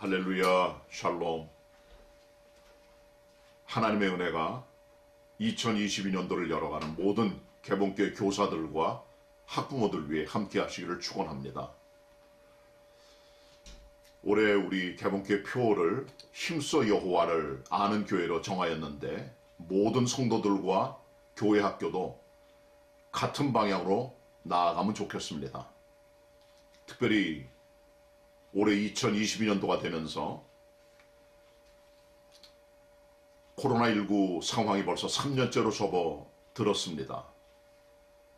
할렐루야, 샬롬. 하나님의 은혜가 2022년도를 열어가는 모든 개봉교회 교사들과 학부모들 위해 함께 하시기를 축원합니다. 올해 우리 개봉교회 표어를 힘써 여호와를 아는 교회로 정하였는데 모든 성도들과 교회 학교도 같은 방향으로 나아가면 좋겠습니다. 특별히 올해 2022년도가 되면서 코로나19 상황이 벌써 3년째로 접어들었습니다.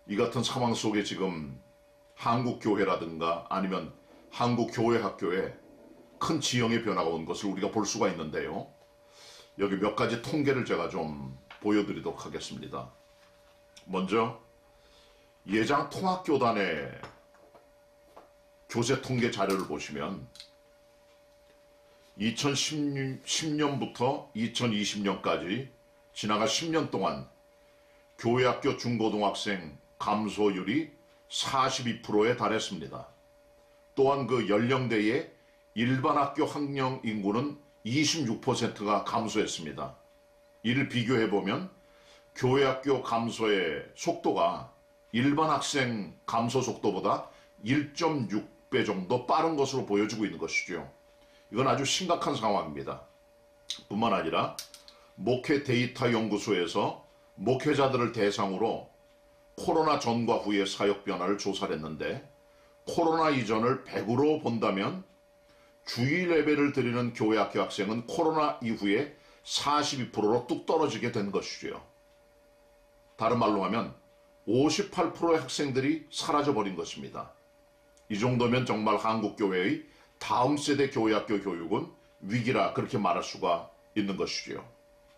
이 같은 상황 속에 지금 한국교회라든가 아니면 한국교회학교에 큰 지형의 변화가 온 것을 우리가 볼 수가 있는데요. 여기 몇 가지 통계를 제가 좀 보여드리도록 하겠습니다. 먼저 예장 통합교단의 교세 통계 자료를 보시면 2010년부터 2020년까지 지나간 10년 동안 교회학교 중고등학생 감소율이 42%에 달했습니다. 또한 그 연령대의 일반 학교 학령 인구는 26%가 감소했습니다. 이를 비교해보면 교회학교 감소의 속도가 일반 학생 감소 속도보다 1.6배 정도 빠른 것으로 보여주고 있는 것이죠. 이건 아주 심각한 상황입니다. 뿐만 아니라 목회 데이터 연구소에서 목회자들을 대상으로 코로나 전과 후의 사역 변화를 조사를 했는데 코로나 이전을 100으로 본다면 주의 예배를 드리는 교회학교 학생은 코로나 이후에 42%로 뚝 떨어지게 된 것이죠. 다른 말로 하면 58%의 학생들이 사라져버린 것입니다. 이 정도면 정말 한국교회의 다음 세대 교회학교 교육은 위기라 그렇게 말할 수가 있는 것이죠.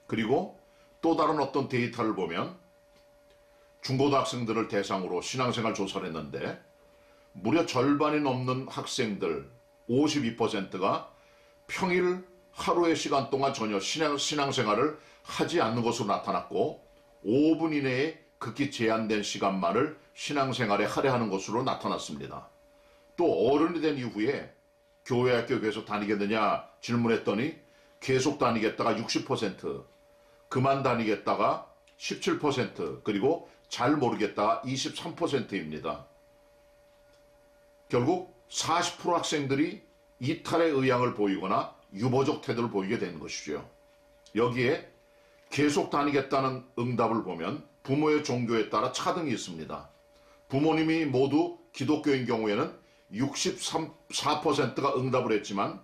그리고 또 다른 어떤 데이터를 보면 중고등학생들을 대상으로 신앙생활 조사를 했는데 무려 절반이 넘는 학생들 52%가 평일 하루의 시간 동안 전혀 신앙생활을 하지 않는 것으로 나타났고 5분 이내에 극히 제한된 시간만을 신앙생활에 할애하는 것으로 나타났습니다. 또 어른이 된 이후에 교회학교 계속 다니겠느냐 질문했더니 계속 다니겠다가 60%, 그만 다니겠다가 17%, 그리고 잘 모르겠다가 23%입니다. 결국 40% 학생들이 이탈의 의향을 보이거나 유보적 태도를 보이게 되는 것이죠. 여기에 계속 다니겠다는 응답을 보면 부모의 종교에 따라 차등이 있습니다. 부모님이 모두 기독교인 경우에는 64%가 응답을 했지만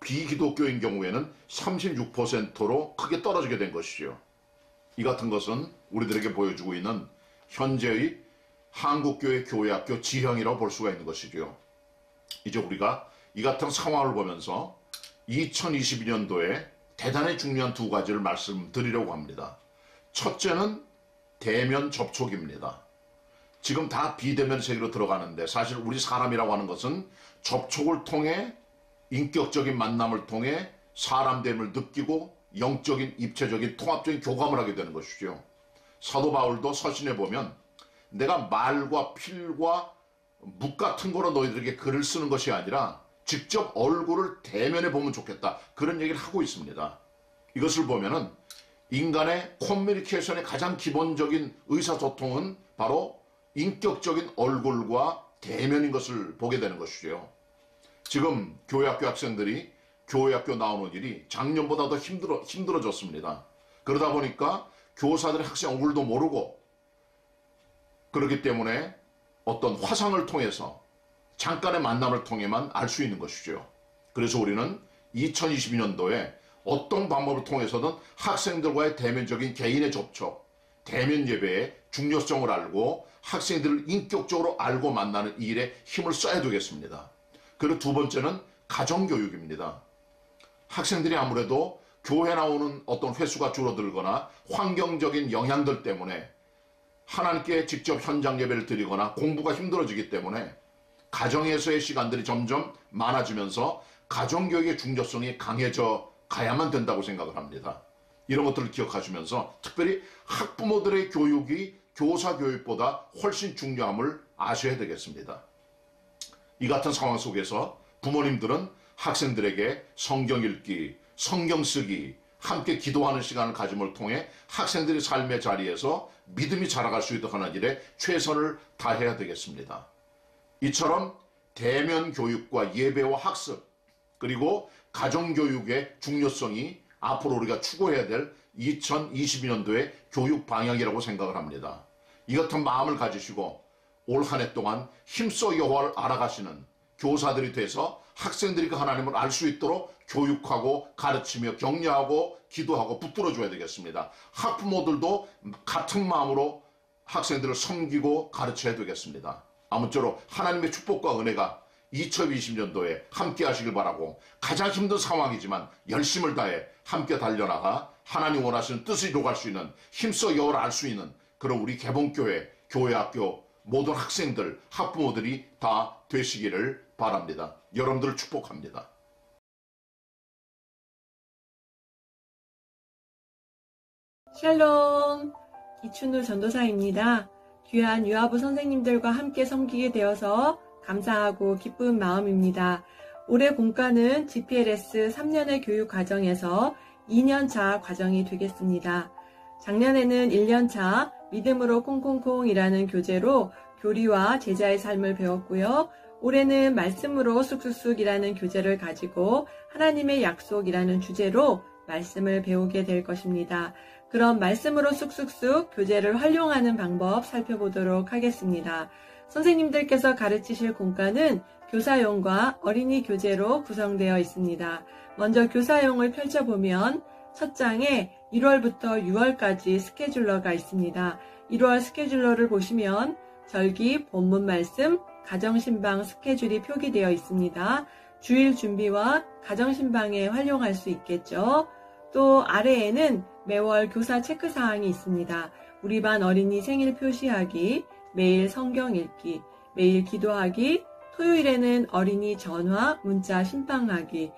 비기독교인 경우에는 36%로 크게 떨어지게 된 것이죠. 이 같은 것은 우리들에게 보여주고 있는 현재의 한국교회 교회학교 지형이라고 볼 수가 있는 것이죠. 이제 우리가 이 같은 상황을 보면서 2022년도에 대단히 중요한 두 가지를 말씀드리려고 합니다. 첫째는 대면 접촉입니다. 지금 다 비대면 세계로 들어가는데 사실 우리 사람이라고 하는 것은 접촉을 통해 인격적인 만남을 통해 사람됨을 느끼고 영적인 입체적인 통합적인 교감을 하게 되는 것이죠. 사도 바울도 서신에 보면 내가 말과 필과 묵 같은 거로 너희들에게 글을 쓰는 것이 아니라 직접 얼굴을 대면해 보면 좋겠다. 그런 얘기를 하고 있습니다. 이것을 보면은 인간의 커뮤니케이션의 가장 기본적인 의사소통은 바로 인격적인 얼굴과 대면인 것을 보게 되는 것이죠. 지금 교회학교 학생들이 교회학교 나오는 일이 작년보다 더 힘들어졌습니다. 그러다 보니까 교사들이 학생 얼굴도 모르고 그렇기 때문에 어떤 화상을 통해서 잠깐의 만남을 통해만 알 수 있는 것이죠. 그래서 우리는 2022년도에 어떤 방법을 통해서든 학생들과의 대면적인 개인의 접촉, 대면 예배의 중요성을 알고 학생들을 인격적으로 알고 만나는 이 일에 힘을 써야 되겠습니다. 그리고 두 번째는 가정교육입니다. 학생들이 아무래도 교회 나오는 어떤 횟수가 줄어들거나 환경적인 영향들 때문에 하나님께 직접 현장 예배를 드리거나 공부가 힘들어지기 때문에 가정에서의 시간들이 점점 많아지면서 가정교육의 중요성이 강해져 가야만 된다고 생각을 합니다. 이런 것들을 기억하시면서 특별히 학부모들의 교육이 교사 교육보다 훨씬 중요함을 아셔야 되겠습니다. 이 같은 상황 속에서 부모님들은 학생들에게 성경 읽기, 성경 쓰기, 함께 기도하는 시간을 가짐을 통해 학생들이 삶의 자리에서 믿음이 자라갈 수 있도록 하는 일에 최선을 다해야 되겠습니다. 이처럼 대면 교육과 예배와 학습, 그리고 가정교육의 중요성이 앞으로 우리가 추구해야 될 2022년도의 교육 방향이라고 생각을 합니다. 이 같은 마음을 가지시고 올 한 해 동안 힘써 여호와를 알아가시는 교사들이 돼서 학생들이 그 하나님을 알 수 있도록 교육하고 가르치며 격려하고 기도하고 붙들어줘야 되겠습니다. 학부모들도 같은 마음으로 학생들을 섬기고 가르쳐야 되겠습니다. 아무쪼록 하나님의 축복과 은혜가 2020년도에 함께 하시길 바라고, 가장 힘든 상황이지만 열심을 다해 함께 달려나가 하나님 원하시는 뜻을 이루어갈 수 있는, 힘써 여호와를 알 수 있는 그런 우리 개봉교회, 교회학교 모든 학생들, 학부모들이 다 되시기를 바랍니다. 여러분들을 축복합니다. 샬롬, 이춘우 전도사입니다. 귀한 유아부 선생님들과 함께 섬기게 되어서 감사하고 기쁜 마음입니다. 올해 본과는 GPLS 3년의 교육 과정에서 2년차 과정이 되겠습니다. 작년에는 1년차 믿음으로 콩콩콩이라는 교재로 교리와 제자의 삶을 배웠고요. 올해는 말씀으로 쑥쑥쑥이라는 교재를 가지고 하나님의 약속이라는 주제로 말씀을 배우게 될 것입니다. 그럼 말씀으로 쑥쑥쑥 교재를 활용하는 방법 살펴보도록 하겠습니다. 선생님들께서 가르치실 공과는 교사용과 어린이 교재로 구성되어 있습니다. 먼저 교사용을 펼쳐보면 첫 장에 1월부터 6월까지 스케줄러가 있습니다. 1월 스케줄러를 보시면 절기, 본문 말씀, 가정신방 스케줄이 표기되어 있습니다. 주일 준비와 가정신방에 활용할 수 있겠죠. 또 아래에는 매월 교사 체크사항이 있습니다. 우리 반 어린이 생일 표시하기, 매일 성경 읽기, 매일 기도하기, 토요일에는 어린이 전화, 문자 신방하기,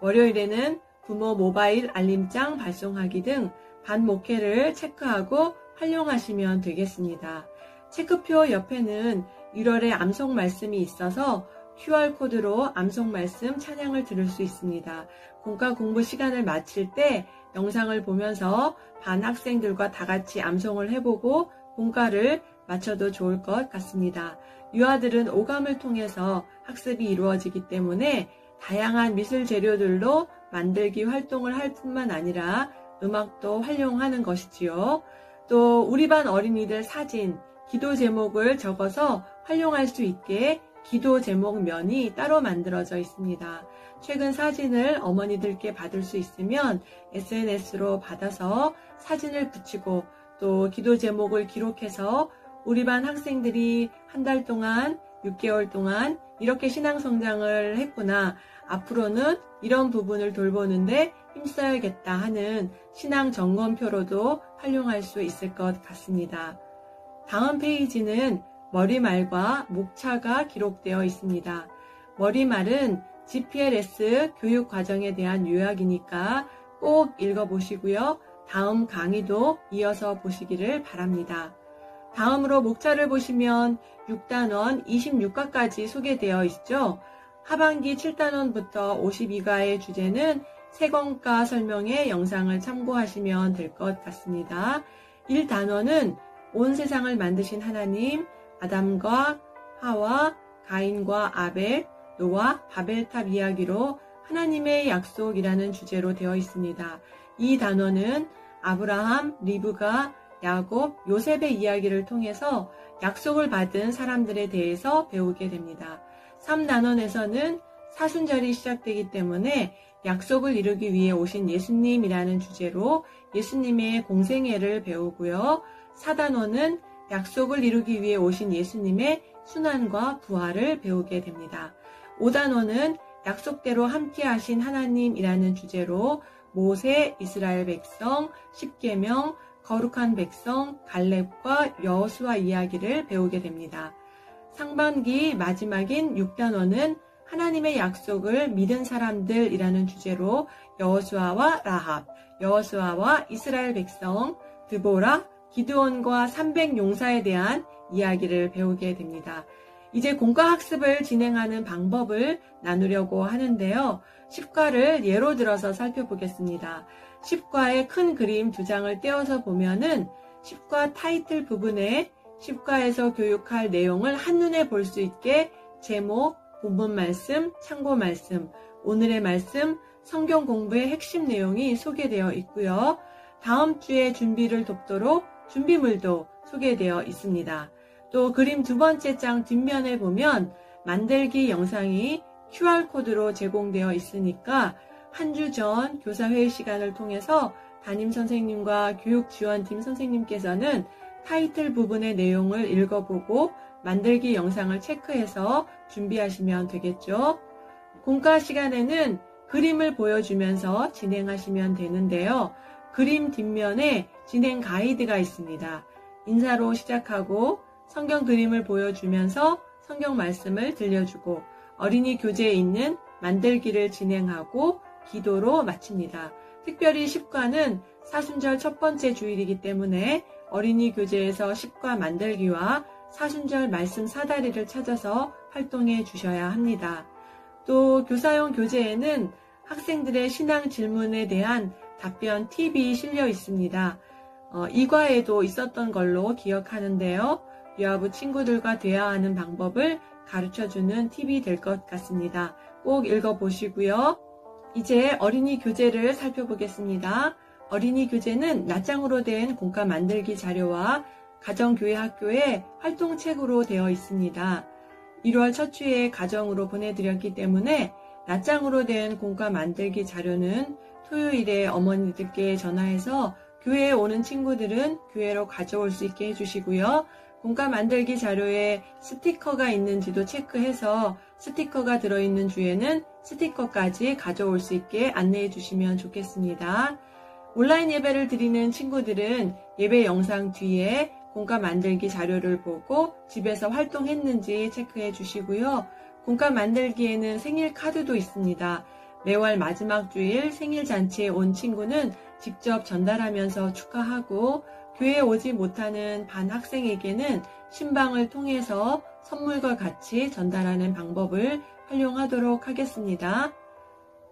월요일에는 부모 모바일 알림장 발송하기 등 반 목회를 체크하고 활용하시면 되겠습니다. 체크표 옆에는 1월에 암송 말씀이 있어서 QR코드로 암송 말씀 찬양을 들을 수 있습니다. 공과 공부 시간을 마칠 때 영상을 보면서 반 학생들과 다 같이 암송을 해보고 공과를 마쳐도 좋을 것 같습니다. 유아들은 오감을 통해서 학습이 이루어지기 때문에 다양한 미술 재료들로 만들기 활동을 할 뿐만 아니라 음악도 활용하는 것이지요. 또 우리 반 어린이들 사진, 기도 제목을 적어서 활용할 수 있게 기도 제목 면이 따로 만들어져 있습니다. 최근 사진을 어머니들께 받을 수 있으면 SNS로 받아서 사진을 붙이고 또 기도 제목을 기록해서 우리 반 학생들이 한 달 동안, 6개월 동안 이렇게 신앙 성장을 했구나. 앞으로는 이런 부분을 돌보는데 힘써야겠다 하는 신앙 점검표로도 활용할 수 있을 것 같습니다. 다음 페이지는 머리말과 목차가 기록되어 있습니다. 머리말은 GPLS 교육 과정에 대한 요약이니까 꼭 읽어보시고요. 다음 강의도 이어서 보시기를 바랍니다. 다음으로 목차를 보시면 6단원 26과까지 소개되어 있죠. 하반기 7단원부터 52과의 주제는 세권과 설명의 영상을 참고하시면 될 것 같습니다. 1단원은 온 세상을 만드신 하나님, 아담과 하와, 가인과 아벨, 노아, 바벨탑 이야기로 하나님의 약속이라는 주제로 되어 있습니다. 이 단원은 아브라함, 리브가, 야곱, 요셉의 이야기를 통해서 약속을 받은 사람들에 대해서 배우게 됩니다. 3단원에서는 사순절이 시작되기 때문에 약속을 이루기 위해 오신 예수님이라는 주제로 예수님의 공생애를 배우고요. 4단원은 약속을 이루기 위해 오신 예수님의 순환과 부활을 배우게 됩니다. 5단원은 약속대로 함께 하신 하나님이라는 주제로 모세, 이스라엘 백성, 십계명, 거룩한 백성, 갈렙과 여호수아 이야기를 배우게 됩니다. 상반기 마지막인 6단원은 하나님의 약속을 믿은 사람들이라는 주제로 여호수아와 라합, 여호수아와 이스라엘 백성, 드보라, 기드온과 300 용사에 대한 이야기를 배우게 됩니다. 이제 공과 학습을 진행하는 방법을 나누려고 하는데요. 10과를 예로 들어서 살펴보겠습니다. 10과의 큰 그림 2장을 떼어서 보면은 10과 타이틀 부분에 10과에서 교육할 내용을 한눈에 볼 수 있게 제목, 본문 말씀, 참고 말씀, 오늘의 말씀, 성경 공부의 핵심 내용이 소개되어 있고요. 다음 주에 준비를 돕도록 준비물도 소개되어 있습니다. 또 그림 2번째 장 뒷면에 보면 만들기 영상이 QR코드로 제공되어 있으니까 한 주 전 교사회의 시간을 통해서 담임선생님과 교육지원팀 선생님께서는 타이틀 부분의 내용을 읽어보고 만들기 영상을 체크해서 준비하시면 되겠죠. 공과 시간에는 그림을 보여주면서 진행하시면 되는데요. 그림 뒷면에 진행 가이드가 있습니다. 인사로 시작하고 성경 그림을 보여주면서 성경 말씀을 들려주고 어린이 교재에 있는 만들기를 진행하고 기도로 마칩니다. 특별히 10과는 사순절 첫 번째 주일이기 때문에 어린이 교재에서 10과 만들기와 사순절 말씀 사다리를 찾아서 활동해 주셔야 합니다. 또 교사용 교재에는 학생들의 신앙 질문에 대한 답변 팁이 실려 있습니다. 2과에도 있었던 걸로 기억하는데요. 유아부 친구들과 대화하는 방법을 가르쳐주는 팁이 될 것 같습니다. 꼭 읽어보시고요. 이제 어린이 교재를 살펴보겠습니다. 어린이 교재는 낱장으로 된 공과 만들기 자료와 가정교회학교의 활동책으로 되어 있습니다. 1월 첫 주에 가정으로 보내드렸기 때문에 낱장으로 된 공과 만들기 자료는 토요일에 어머니들께 전화해서 교회에 오는 친구들은 교회로 가져올 수 있게 해주시고요. 공과 만들기 자료에 스티커가 있는지도 체크해서 스티커가 들어있는 주에는 스티커까지 가져올 수 있게 안내해 주시면 좋겠습니다. 온라인 예배를 드리는 친구들은 예배 영상 뒤에 공과 만들기 자료를 보고 집에서 활동했는지 체크해 주시고요. 공과 만들기에는 생일 카드도 있습니다. 매월 마지막 주일 생일 잔치에 온 친구는 직접 전달하면서 축하하고 교회에 오지 못하는 반 학생에게는 신방을 통해서 선물과 같이 전달하는 방법을 활용하도록 하겠습니다.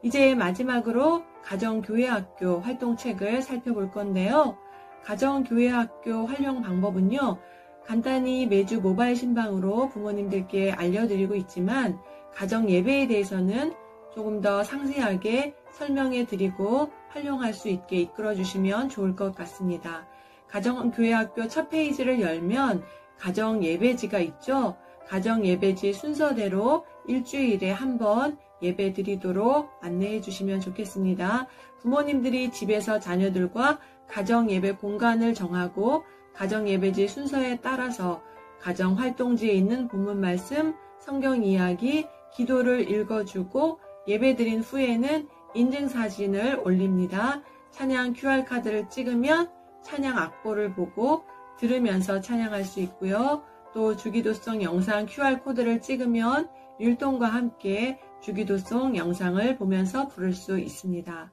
이제 마지막으로 가정교회학교 활동책을 살펴볼 건데요. 가정교회학교 활용 방법은요. 간단히 매주 모바일 신방으로 부모님들께 알려드리고 있지만 가정예배에 대해서는 조금 더 상세하게 설명해 드리고 활용할 수 있게 이끌어 주시면 좋을 것 같습니다. 가정교회학교 첫 페이지를 열면 가정예배지가 있죠. 가정예배지 순서대로 일주일에 한 번 예배 드리도록 안내해 주시면 좋겠습니다. 부모님들이 집에서 자녀들과 가정예배 공간을 정하고 가정예배지 순서에 따라서 가정활동지에 있는 본문 말씀, 성경 이야기, 기도를 읽어주고 예배 드린 후에는 인증사진을 올립니다. 찬양 QR카드를 찍으면 찬양 악보를 보고 들으면서 찬양할 수 있고요. 또 주기도송 영상 QR코드를 찍으면 율동과 함께 주기도송 영상을 보면서 부를 수 있습니다.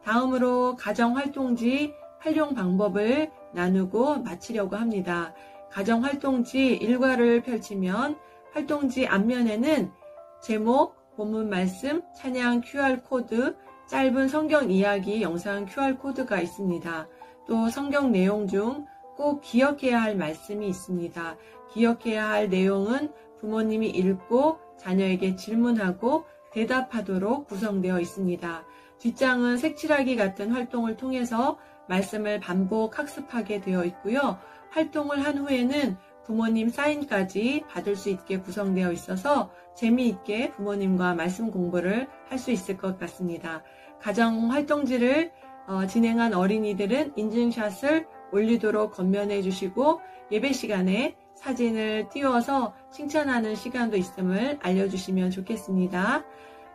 다음으로 가정활동지 활용 방법을 나누고 마치려고 합니다. 가정활동지 일과를 펼치면 활동지 앞면에는 제목, 본문 말씀, 찬양 QR코드, 짧은 성경 이야기 영상 QR코드가 있습니다. 또 성경 내용 중 꼭 기억해야 할 말씀이 있습니다. 기억해야 할 내용은 부모님이 읽고 자녀에게 질문하고 대답하도록 구성되어 있습니다. 뒷장은 색칠하기 같은 활동을 통해서 말씀을 반복 학습하게 되어 있고요. 활동을 한 후에는 부모님 사인까지 받을 수 있게 구성되어 있어서 재미있게 부모님과 말씀 공부를 할 수 있을 것 같습니다. 가정활동지를 진행한 어린이들은 인증샷을 올리도록 권면해 주시고 예배 시간에 사진을 띄워서 칭찬하는 시간도 있음을 알려주시면 좋겠습니다.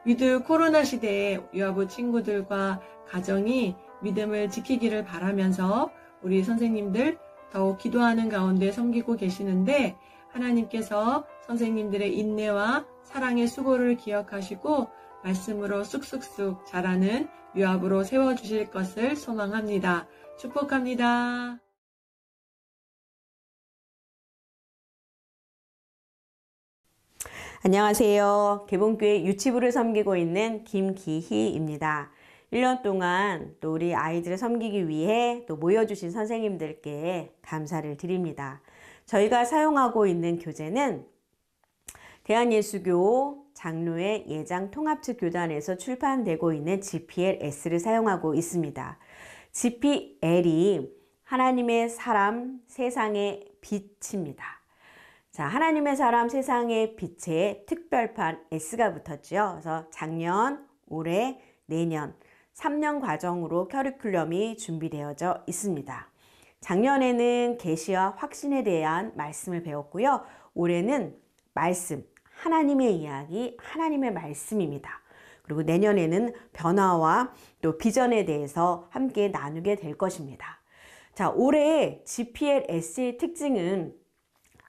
위드 코로나 시대에 유아부 친구들과 가정이 믿음을 지키기를 바라면서 우리 선생님들 더욱 기도하는 가운데 섬기고 계시는데 하나님께서 선생님들의 인내와 사랑의 수고를 기억하시고 말씀으로 쑥쑥쑥 자라는 유아부로 세워주실 것을 소망합니다. 축복합니다. 안녕하세요. 개봉교회 유치부를 섬기고 있는 김기희입니다. 1년 동안 또 우리 아이들을 섬기기 위해 또 모여주신 선생님들께 감사를 드립니다. 저희가 사용하고 있는 교재는 대한예수교 장로회 예장 통합측 교단에서 출판되고 있는 GPL-S를 사용하고 있습니다. GPL이 하나님의 사람, 세상의 빛입니다. 자, 하나님의 사람, 세상의 빛에 특별판 S가 붙었죠. 그래서 작년, 올해, 내년 3년 과정으로 커리큘럼이 준비되어져 있습니다. 작년에는 계시와 확신에 대한 말씀을 배웠고요. 올해는 말씀, 하나님의 이야기, 하나님의 말씀입니다. 그리고 내년에는 변화와 또 비전에 대해서 함께 나누게 될 것입니다. 자, 올해 GPL-S의 특징은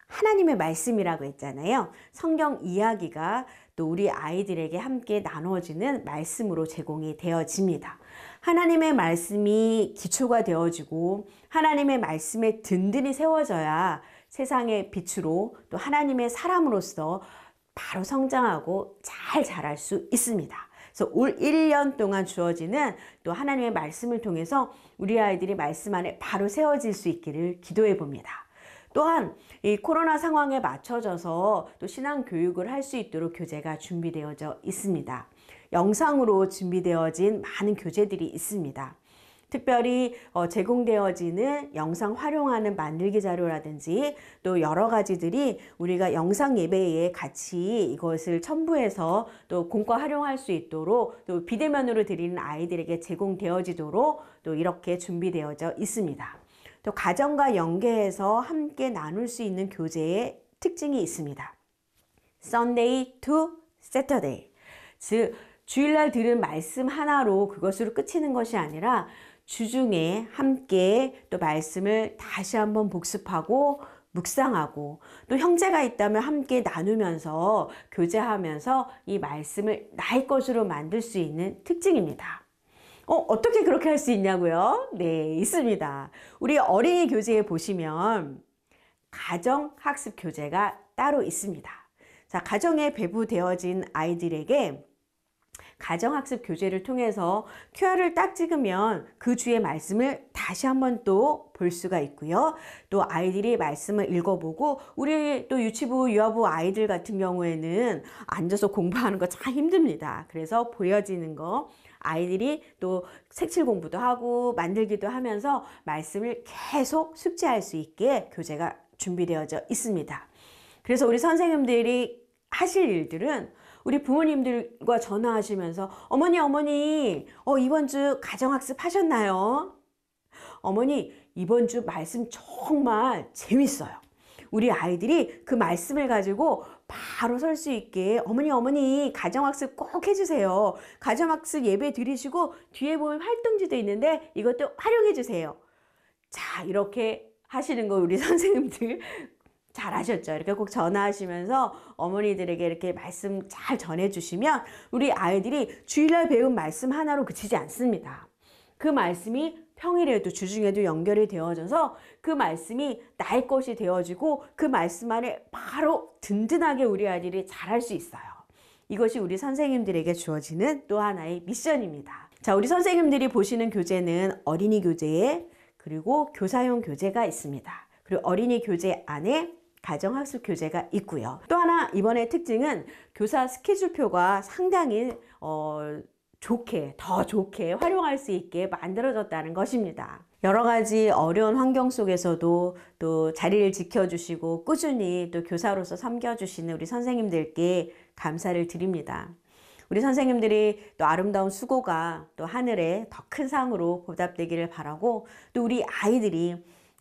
하나님의 말씀이라고 했잖아요. 성경 이야기가 또 우리 아이들에게 함께 나누어지는 말씀으로 제공이 되어집니다. 하나님의 말씀이 기초가 되어지고 하나님의 말씀에 든든히 세워져야 세상의 빛으로 또 하나님의 사람으로서 바로 성장하고 잘 자랄 수 있습니다. 그래서 올 1년 동안 주어지는 또 하나님의 말씀을 통해서 우리 아이들이 말씀 안에 바로 세워질 수 있기를 기도해 봅니다. 또한 이 코로나 상황에 맞춰져서 또 신앙 교육을 할 수 있도록 교재가 준비되어져 있습니다. 영상으로 준비되어진 많은 교재들이 있습니다. 특별히 제공되어지는 영상 활용하는 만들기 자료라든지 또 여러 가지들이 우리가 영상 예배에 같이 이것을 첨부해서 또 공과 활용할 수 있도록 또 비대면으로 드리는 아이들에게 제공되어지도록 또 이렇게 준비되어져 있습니다. 또 가정과 연계해서 함께 나눌 수 있는 교재의 특징이 있습니다. Sunday to Saturday. 즉, 주일날 들은 말씀 하나로 그것으로 끝이는 것이 아니라 주중에 함께 또 말씀을 다시 한번 복습하고 묵상하고 또 형제가 있다면 함께 나누면서 교제하면서 이 말씀을 나의 것으로 만들 수 있는 특징입니다. 어떻게 그렇게 할 수 있냐고요? 네, 있습니다. 우리 어린이 교재에 보시면 가정학습 교재가 따로 있습니다. 자, 가정에 배부되어진 아이들에게 가정학습 교재를 통해서 QR을 딱 찍으면 그 주의 말씀을 다시 한번 또 볼 수가 있고요. 또 아이들이 말씀을 읽어보고 우리 또 유치부, 유아부 아이들 같은 경우에는 앉아서 공부하는 거 참 힘듭니다. 그래서 보여지는 거 아이들이 또 색칠 공부도 하고 만들기도 하면서 말씀을 계속 숙지할 수 있게 교재가 준비되어져 있습니다. 그래서 우리 선생님들이 하실 일들은 우리 부모님들과 전화하시면서 어머니 이번 주 가정학습 하셨나요? 어머니 이번 주 말씀 정말 재밌어요. 우리 아이들이 그 말씀을 가지고 바로 설 수 있게 어머니 가정학습 꼭 해주세요. 가정학습 예배 드리시고 뒤에 보면 활동지도 있는데 이것도 활용해 주세요. 자, 이렇게 하시는 거 우리 선생님들 잘하셨죠? 이렇게 꼭 전화하시면서 어머니들에게 이렇게 말씀 잘 전해주시면 우리 아이들이 주일날 배운 말씀 하나로 그치지 않습니다. 그 말씀이 평일에도 주중에도 연결이 되어져서 그 말씀이 나의 것이 되어지고 그 말씀 안에 바로 든든하게 우리 아이들이 잘할 수 있어요. 이것이 우리 선생님들에게 주어지는 또 하나의 미션입니다. 자, 우리 선생님들이 보시는 교재는 어린이 교재 그리고 교사용 교재가 있습니다. 그리고 어린이 교재 안에 가정학습 교재가 있고요. 또 하나 이번에 특징은 교사 스케줄표가 상당히 더 좋게 활용할 수 있게 만들어졌다는 것입니다. 여러 가지 어려운 환경 속에서도 또 자리를 지켜주시고 꾸준히 또 교사로서 섬겨주시는 우리 선생님들께 감사를 드립니다. 우리 선생님들이 또 아름다운 수고가 또 하늘에 더 큰 상으로 보답되기를 바라고 또 우리 아이들이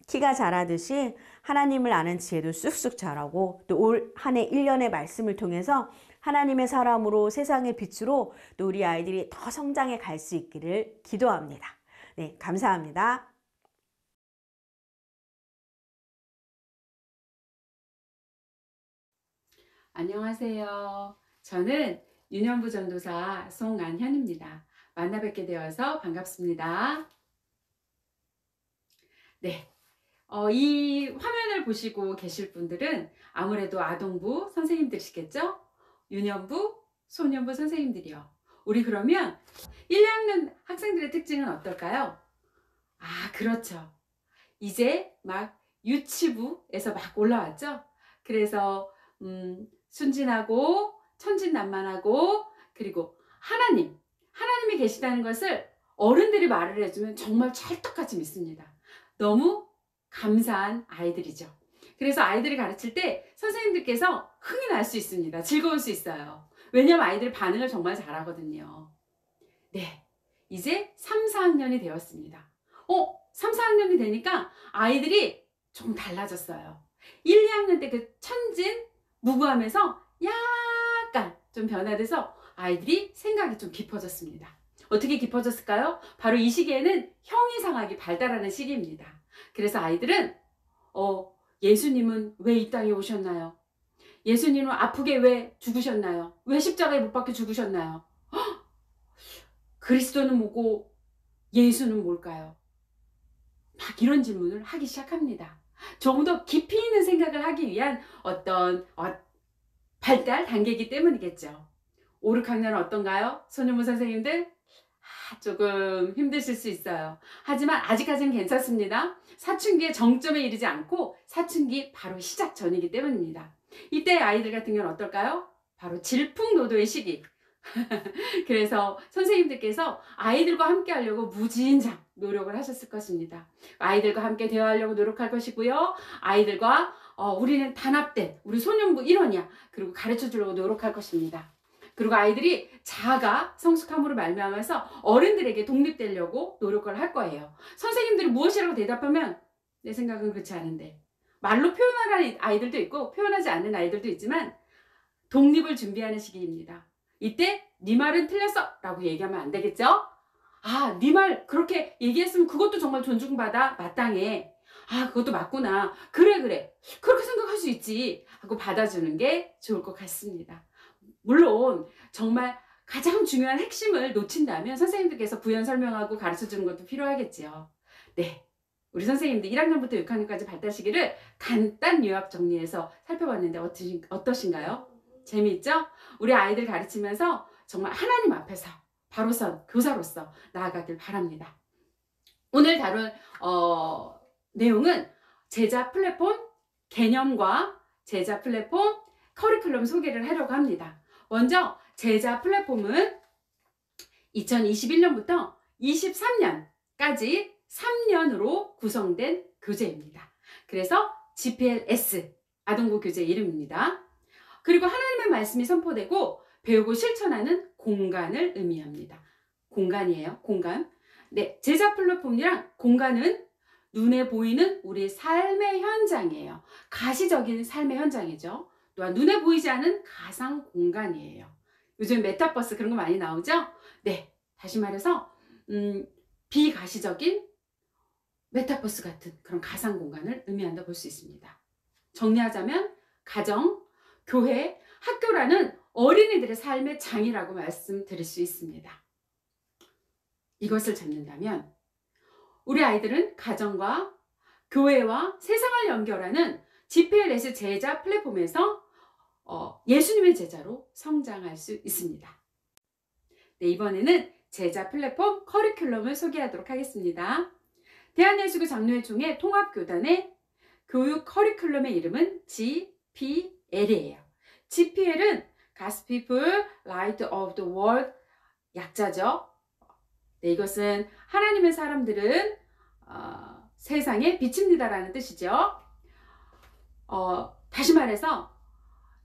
키가 자라듯이 하나님을 아는 지혜도 쑥쑥 자라고 또 올 한 해 1년의 말씀을 통해서 하나님의 사람으로 세상의 빛으로 또 우리 아이들이 더 성장해 갈 수 있기를 기도합니다. 네, 감사합니다. 안녕하세요. 저는 유년부 전도사 송안현입니다. 만나 뵙게 되어서 반갑습니다. 네. 이 화면을 보시고 계실 분들은 아무래도 아동부 선생님들이시겠죠? 유년부, 소년부 선생님들이요. 우리 그러면 1, 2학년 학생들의 특징은 어떨까요? 아, 그렇죠. 이제 막 유치부에서 막 올라왔죠. 그래서 순진하고 천진난만하고 그리고 하나님이 계시다는 것을 어른들이 말을 해주면 정말 찰떡같이 믿습니다. 너무 감사한 아이들이죠. 그래서 아이들을 가르칠 때 선생님들께서 흥이 날 수 있습니다. 즐거울 수 있어요. 왜냐하면 아이들이 반응을 정말 잘하거든요. 네, 이제 3, 4학년이 되었습니다. 3, 4학년이 되니까 아이들이 조금 달라졌어요. 1, 2학년 때 그 천진, 무구함에서 약간 좀 변화돼서 아이들이 생각이 좀 깊어졌습니다. 어떻게 깊어졌을까요? 바로 이 시기에는 형이상학이 발달하는 시기입니다. 그래서 아이들은 예수님은 왜 이 땅에 오셨나요? 예수님은 아프게 왜 죽으셨나요? 왜 십자가에 못 박혀 죽으셨나요? 그리스도는 뭐고 예수는 뭘까요? 막 이런 질문을 하기 시작합니다. 조금 더 깊이 있는 생각을 하기 위한 어떤 발달 단계이기 때문이겠죠. 5, 6학년은 어떤가요? 소년부 선생님들? 조금 힘드실 수 있어요. 하지만 아직까지는 괜찮습니다. 사춘기의 정점에 이르지 않고 사춘기 바로 시작 전이기 때문입니다. 이때 아이들 같은 경우는 어떨까요? 바로 질풍노도의 시기. 그래서 선생님들께서 아이들과 함께 하려고 무진장 노력을 하셨을 것입니다. 아이들과 함께 대화하려고 노력할 것이고요. 아이들과 우리는 단합된 우리 소년부 일원이야. 그리고 가르쳐 주려고 노력할 것입니다. 그리고 아이들이 자아가 성숙함으로 말미암아서 어른들에게 독립되려고 노력을 할 거예요. 선생님들이 무엇이라고 대답하면 내 생각은 그렇지 않은데 말로 표현하는 아이들도 있고 표현하지 않는 아이들도 있지만 독립을 준비하는 시기입니다. 이때 네 말은 틀렸어 라고 얘기하면 안 되겠죠? 아, 네 말 그렇게 얘기했으면 그것도 정말 존중받아 마땅해. 아, 그것도 맞구나. 그래 그렇게 생각할 수 있지 하고 받아주는 게 좋을 것 같습니다. 물론 정말 가장 중요한 핵심을 놓친다면 선생님들께서 부연 설명하고 가르쳐주는 것도 필요하겠지요. 네, 우리 선생님들 1학년부터 6학년까지 발달 시기를 간단 요약 정리해서 살펴봤는데 어떠신가요? 재미있죠? 우리 아이들 가르치면서 정말 하나님 앞에서 바로선 교사로서 나아가길 바랍니다. 오늘 다룰 내용은 제자 플랫폼 개념과 제자 플랫폼 커리큘럼 소개를 하려고 합니다. 먼저 제자 플랫폼은 2021년부터 23년까지 3년으로 구성된 교재입니다. 그래서 GPLS 아동부 교재 이름입니다. 그리고 하나님의 말씀이 선포되고 배우고 실천하는 공간을 의미합니다. 공간이에요. 공간. 네, 제자 플랫폼이랑 공간은 눈에 보이는 우리 삶의 현장이에요. 가시적인 삶의 현장이죠. 또한 눈에 보이지 않은 가상 공간이에요. 요즘 메타버스 그런 거 많이 나오죠? 네, 다시 말해서 비가시적인 메타버스 같은 그런 가상 공간을 의미한다 볼 수 있습니다. 정리하자면 가정, 교회, 학교라는 어린이들의 삶의 장이라고 말씀드릴 수 있습니다. 이것을 잡는다면 우리 아이들은 가정과 교회와 세상을 연결하는 GPLS 제자 플랫폼에서 예수님의 제자로 성장할 수 있습니다. 네, 이번에는 제자 플랫폼 커리큘럼을 소개하도록 하겠습니다. 대한예수교 장로회총회 통합교단의 교육 커리큘럼의 이름은 GPL이에요. GPL은 God's People, Light of the World 약자죠. 네, 이것은 하나님의 사람들은 세상의 빛입니다라는 뜻이죠. 다시 말해서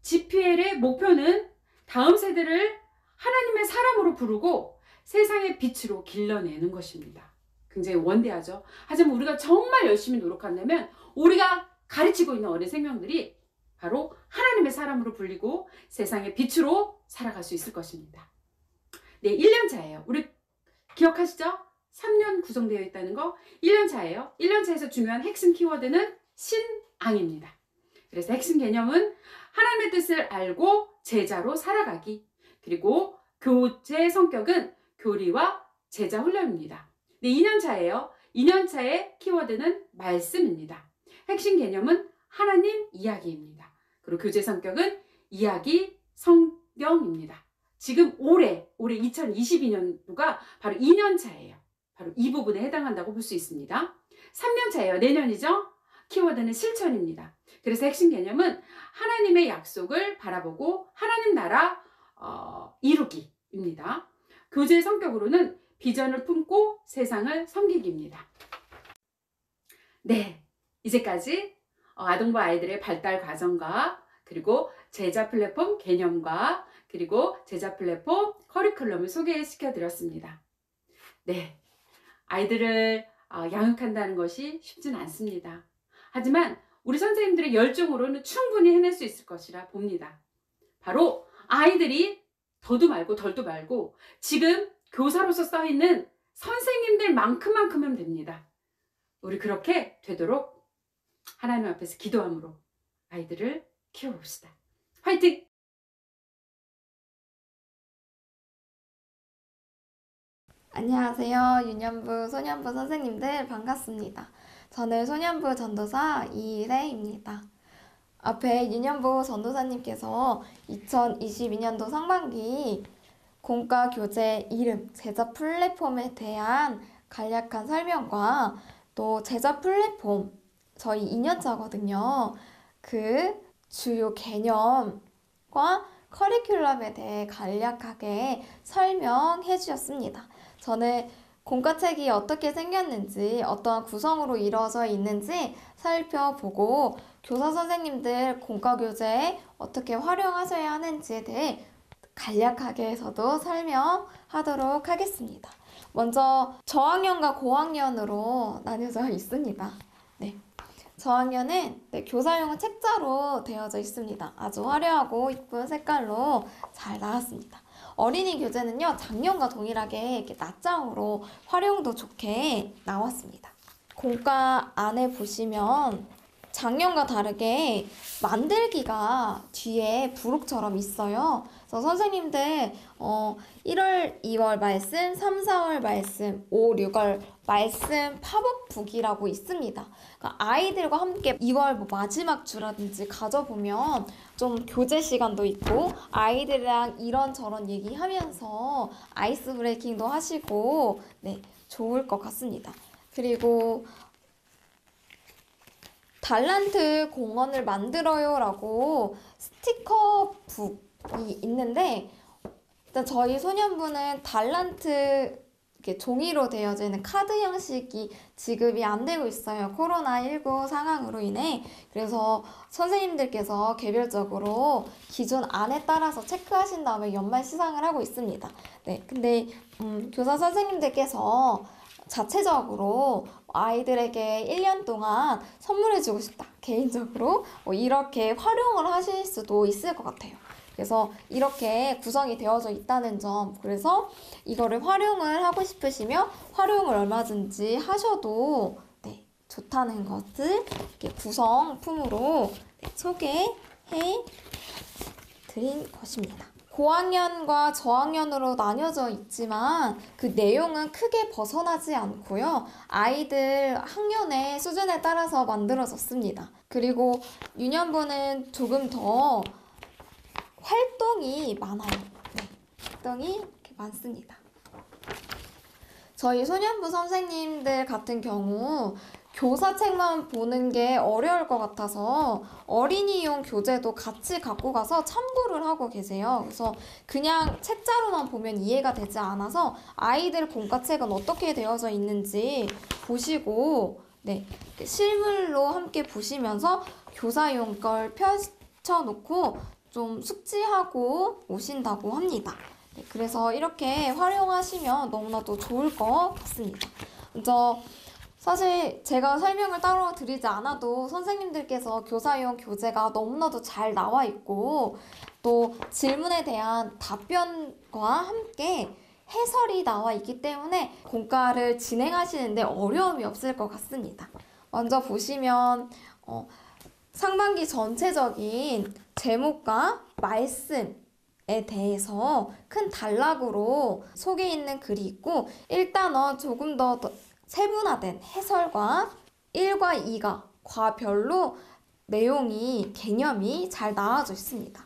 GPL의 목표는 다음 세대를 하나님의 사람으로 부르고 세상의 빛으로 길러내는 것입니다. 굉장히 원대하죠. 하지만 우리가 정말 열심히 노력한다면 우리가 가르치고 있는 어린 생명들이 바로 하나님의 사람으로 불리고 세상의 빛으로 살아갈 수 있을 것입니다. 네, 1년 차예요. 우리 기억하시죠? 3년 구성되어 있다는 거 1년 차예요. 1년 차에서 중요한 핵심 키워드는 신앙입니다. 그래서 핵심 개념은 하나님의 뜻을 알고 제자로 살아가기, 그리고 교제 성격은 교리와 제자 훈련입니다. 네, 2년 차예요. 2년 차의 키워드는 말씀입니다. 핵심 개념은 하나님 이야기입니다. 그리고 교제 성격은 이야기, 성경입니다. 지금 올해 2022년도가 바로 2년 차예요. 바로 이 부분에 해당한다고 볼 수 있습니다. 3년 차예요. 내년이죠? 키워드는 실천입니다. 그래서 핵심 개념은 하나님의 약속을 바라보고 하나님 나라 이루기입니다. 교제의 성격으로는 비전을 품고 세상을 섬기기입니다. 네, 이제까지 아동부 아이들의 발달 과정과 그리고 제자 플랫폼 개념과 그리고 제자 플랫폼 커리큘럼을 소개시켜 드렸습니다. 네, 아이들을 양육한다는 것이 쉽진 않습니다. 하지만 우리 선생님들의 열정으로는 충분히 해낼 수 있을 것이라 봅니다. 바로 아이들이 더도 말고 덜도 말고 지금 교사로서 써있는 선생님들만큼만 됩니다. 우리 그렇게 되도록 하나님 앞에서 기도함으로 아이들을 키워봅시다. 화이팅! 안녕하세요. 유년부, 소년부 선생님들 반갑습니다. 저는 소년부 전도사 이희래입니다. 앞에 유년부 전도사님께서 2022년도 상반기 공과 교재 이름, 제자 플랫폼에 대한 간략한 설명과 또 제자 플랫폼, 저희 2년차거든요. 그 주요 개념과 커리큘럼에 대해 간략하게 설명해 주셨습니다. 저는 공과책이 어떻게 생겼는지, 어떠한 구성으로 이루어져 있는지 살펴보고 교사 선생님들 공과교재에 어떻게 활용하셔야 하는지에 대해 간략하게 저도 설명하도록 하겠습니다. 먼저 저학년과 고학년으로 나뉘어져 있습니다. 네. 저학년은 교사용은 책자로 되어져 있습니다. 아주 화려하고 이쁜 색깔로 잘 나왔습니다. 어린이 교재는요, 작년과 동일하게 이렇게 낱장으로 활용도 좋게 나왔습니다. 공과 안에 보시면 작년과 다르게 만들기가 뒤에 부록처럼 있어요. 그래서 선생님들 1월, 2월 말씀, 3, 4월 말씀, 5, 6월 말씀 팝업북이라고 있습니다. 그러니까 아이들과 함께 2월 마지막 주라든지 가져보면 좀 교재 시간도 있고 아이들이랑 이런저런 얘기하면서 아이스 브레이킹도 하시고 네, 좋을 것 같습니다. 그리고 달란트 공원을 만들어요 라고 스티커북이 있는데 일단 저희 소년부는 달란트 이렇게 종이로 되어져 있는 카드 형식이 지급이 안 되고 있어요. 코로나19 상황으로 인해. 그래서 선생님들께서 개별적으로 기준 안에 따라서 체크하신 다음에 연말 시상을 하고 있습니다. 네, 근데 교사 선생님들께서 자체적으로 아이들에게 1년 동안 선물해주고 싶다. 개인적으로 이렇게 활용을 하실 수도 있을 것 같아요. 그래서 이렇게 구성이 되어져 있다는 점, 그래서 이거를 활용을 하고 싶으시면 활용을 얼마든지 하셔도 네, 좋다는 것을 이렇게 구성품으로 소개해 드린 것입니다. 고학년과 저학년으로 나뉘어져 있지만 그 내용은 크게 벗어나지 않고요. 아이들 학년의 수준에 따라서 만들어졌습니다. 그리고 유년부는 조금 더 활동이 많아요. 네, 활동이 이렇게 많습니다. 저희 소년부 선생님들 같은 경우 교사책만 보는 게 어려울 것 같아서 어린이용 교재도 같이 갖고 가서 참고를 하고 계세요. 그래서 그냥 책자로만 보면 이해가 되지 않아서 아이들 공과책은 어떻게 되어져 있는지 보시고 네, 실물로 함께 보시면서 교사용 걸 펼쳐놓고 좀 숙지하고 오신다고 합니다. 네, 그래서 이렇게 활용하시면 너무나도 좋을 것 같습니다. 먼저 사실 제가 설명을 따로 드리지 않아도 선생님들께서 교사용 교재가 너무나도 잘 나와 있고 또 질문에 대한 답변과 함께 해설이 나와 있기 때문에 공과를 진행하시는데 어려움이 없을 것 같습니다. 먼저 보시면 상반기 전체적인 제목과 말씀에 대해서 큰 단락으로 속에 있는 글이 있고 1단원 조금 더 세분화된 해설과 1과 2가 과별로 내용이 개념이 잘 나와져 있습니다.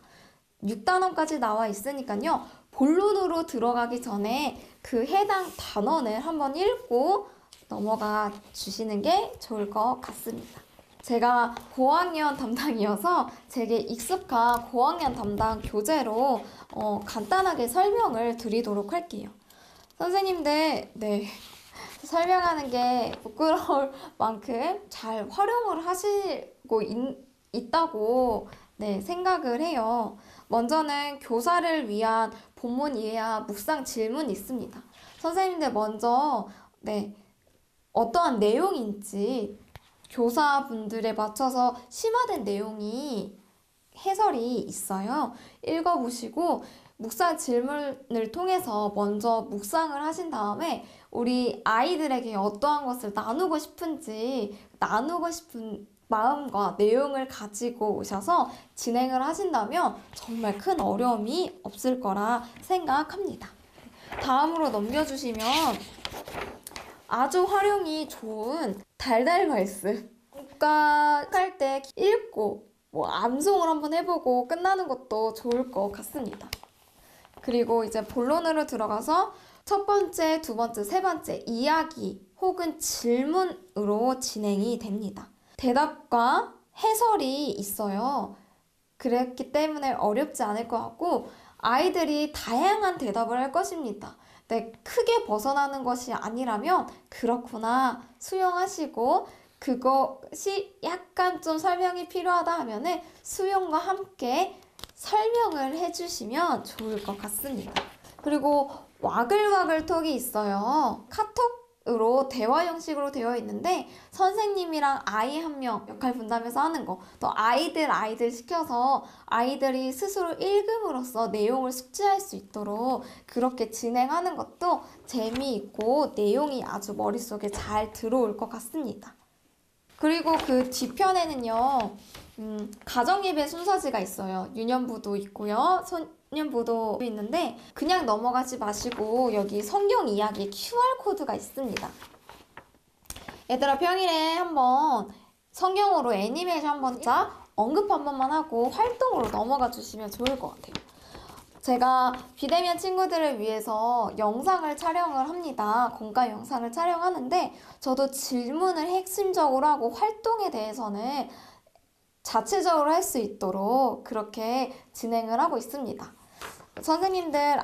6단원까지 나와 있으니까요. 본론으로 들어가기 전에 그 해당 단원을 한번 읽고 넘어가 주시는 게 좋을 것 같습니다. 제가 고학년 담당이어서 제게 익숙한 고학년 담당 교재로 간단하게 설명을 드리도록 할게요. 선생님들, 네, 설명하는 게 부끄러울 만큼 잘 활용을 하시고 있다고 네, 생각을 해요. 먼저는 교사를 위한 본문 이해와 묵상 질문이 있습니다. 선생님들 먼저 네, 어떠한 내용인지 교사분들에 맞춰서 심화된 내용이 해설이 있어요. 읽어보시고 묵상 질문을 통해서 먼저 묵상을 하신 다음에 우리 아이들에게 어떠한 것을 나누고 싶은지 나누고 싶은 마음과 내용을 가지고 오셔서 진행을 하신다면 정말 큰 어려움이 없을 거라 생각합니다. 다음으로 넘겨주시면 아주 활용이 좋은 달달 말씀. 국가할 때 읽고 암송을 한번 해보고 끝나는 것도 좋을 것 같습니다. 그리고 이제 본론으로 들어가서 첫 번째, 두 번째, 세 번째 이야기 혹은 질문으로 진행이 됩니다. 대답과 해설이 있어요. 그랬기 때문에 어렵지 않을 것 같고 아이들이 다양한 대답을 할 것입니다. 네, 크게 벗어나는 것이 아니라면 그렇구나 수용하시고 그것이 약간 좀 설명이 필요하다 하면은 수용과 함께 설명을 해주시면 좋을 것 같습니다. 그리고 와글와글 톡이 있어요. 카톡으로 대화 형식으로 되어 있는데 선생님이랑 아이 한 명 역할 분담해서 하는 거, 또 아이들 시켜서 아이들이 스스로 읽음으로써 내용을 숙지할 수 있도록 그렇게 진행하는 것도 재미있고 내용이 아주 머릿속에 잘 들어올 것 같습니다. 그리고 그 뒤편에는요, 가정예배 순서지가 있어요. 유년부도 있고요. 소년부도 있는데 그냥 넘어가지 마시고 여기 성경 이야기 QR코드가 있습니다. 얘들아 평일에 한번 성경으로 애니메이션 한번 언급 한 번만 하고 활동으로 넘어가 주시면 좋을 것 같아요. 제가 비대면 친구들을 위해서 영상을 촬영을 합니다. 공과 영상을 촬영하는데 저도 질문을 핵심적으로 하고 활동에 대해서는 자체적으로 할 수 있도록 그렇게 진행을 하고 있습니다. 선생님들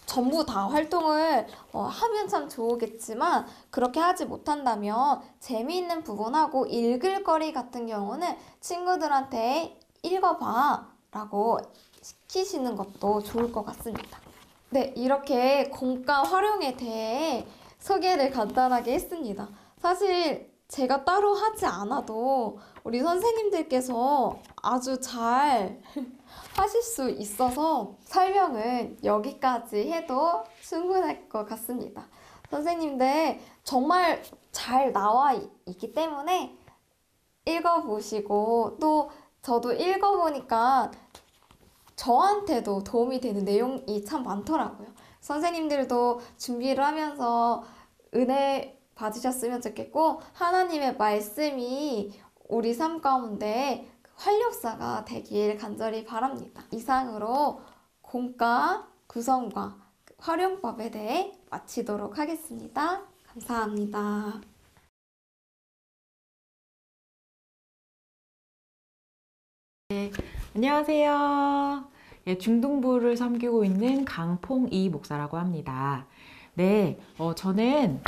전부 다 활동을 하면 참 좋겠지만 그렇게 하지 못한다면 재미있는 부분하고 읽을 거리 같은 경우는 친구들한테 읽어봐 라고 시키시는 것도 좋을 것 같습니다. 네, 이렇게 공과 활용에 대해 소개를 간단하게 했습니다. 사실 제가 따로 하지 않아도 우리 선생님들께서 아주 잘 하실 수 있어서 설명은 여기까지 해도 충분할 것 같습니다. 선생님들 정말 잘 나와 있기 때문에 읽어보시고 또 저도 읽어보니까 저한테도 도움이 되는 내용이 참 많더라고요. 선생님들도 준비를 하면서 은혜 받으셨으면 좋겠고 하나님의 말씀이 우리 삶 가운데 활력사가 되길 간절히 바랍니다. 이상으로 공과 구성과 활용법에 대해 마치도록 하겠습니다. 감사합니다. 안녕하세요. 중등부를 섬기고 있는 강퐁이 목사라고 합니다. 네, 저는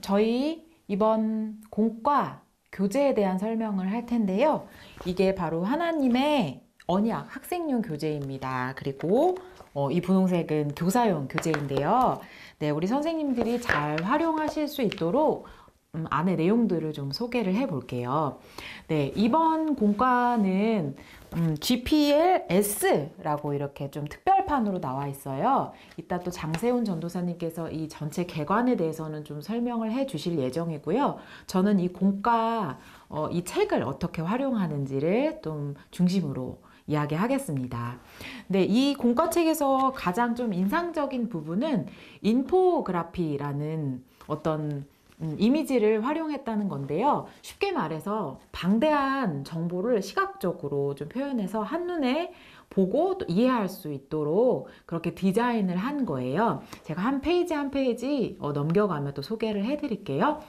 저희 이번 공과 교재에 대한 설명을 할 텐데요. 이게 바로 하나님의 언약 학생용 교재입니다. 그리고 이 분홍색은 교사용 교재인데요. 네, 우리 선생님들이 잘 활용하실 수 있도록 안에 내용들을 좀 소개를 해 볼게요. 네, 이번 공과는 GPLS라고 이렇게 좀 특별판으로 나와 있어요. 이따 또 장세훈 전도사님께서 이 전체 개관에 대해서는 좀 설명을 해 주실 예정이고요. 저는 이 공과 이 책을 어떻게 활용하는지를 좀 중심으로 이야기하겠습니다. 네, 이 공과책에서 가장 좀 인상적인 부분은 인포그래피라는 어떤 이미지를 활용했다는 건데요. 쉽게 말해서 방대한 정보를 시각적으로 좀 표현해서 한눈에 보고 또 이해할 수 있도록 그렇게 디자인을 한 거예요. 제가 한 페이지 한 페이지 넘겨가며 또 소개를 해드릴게요.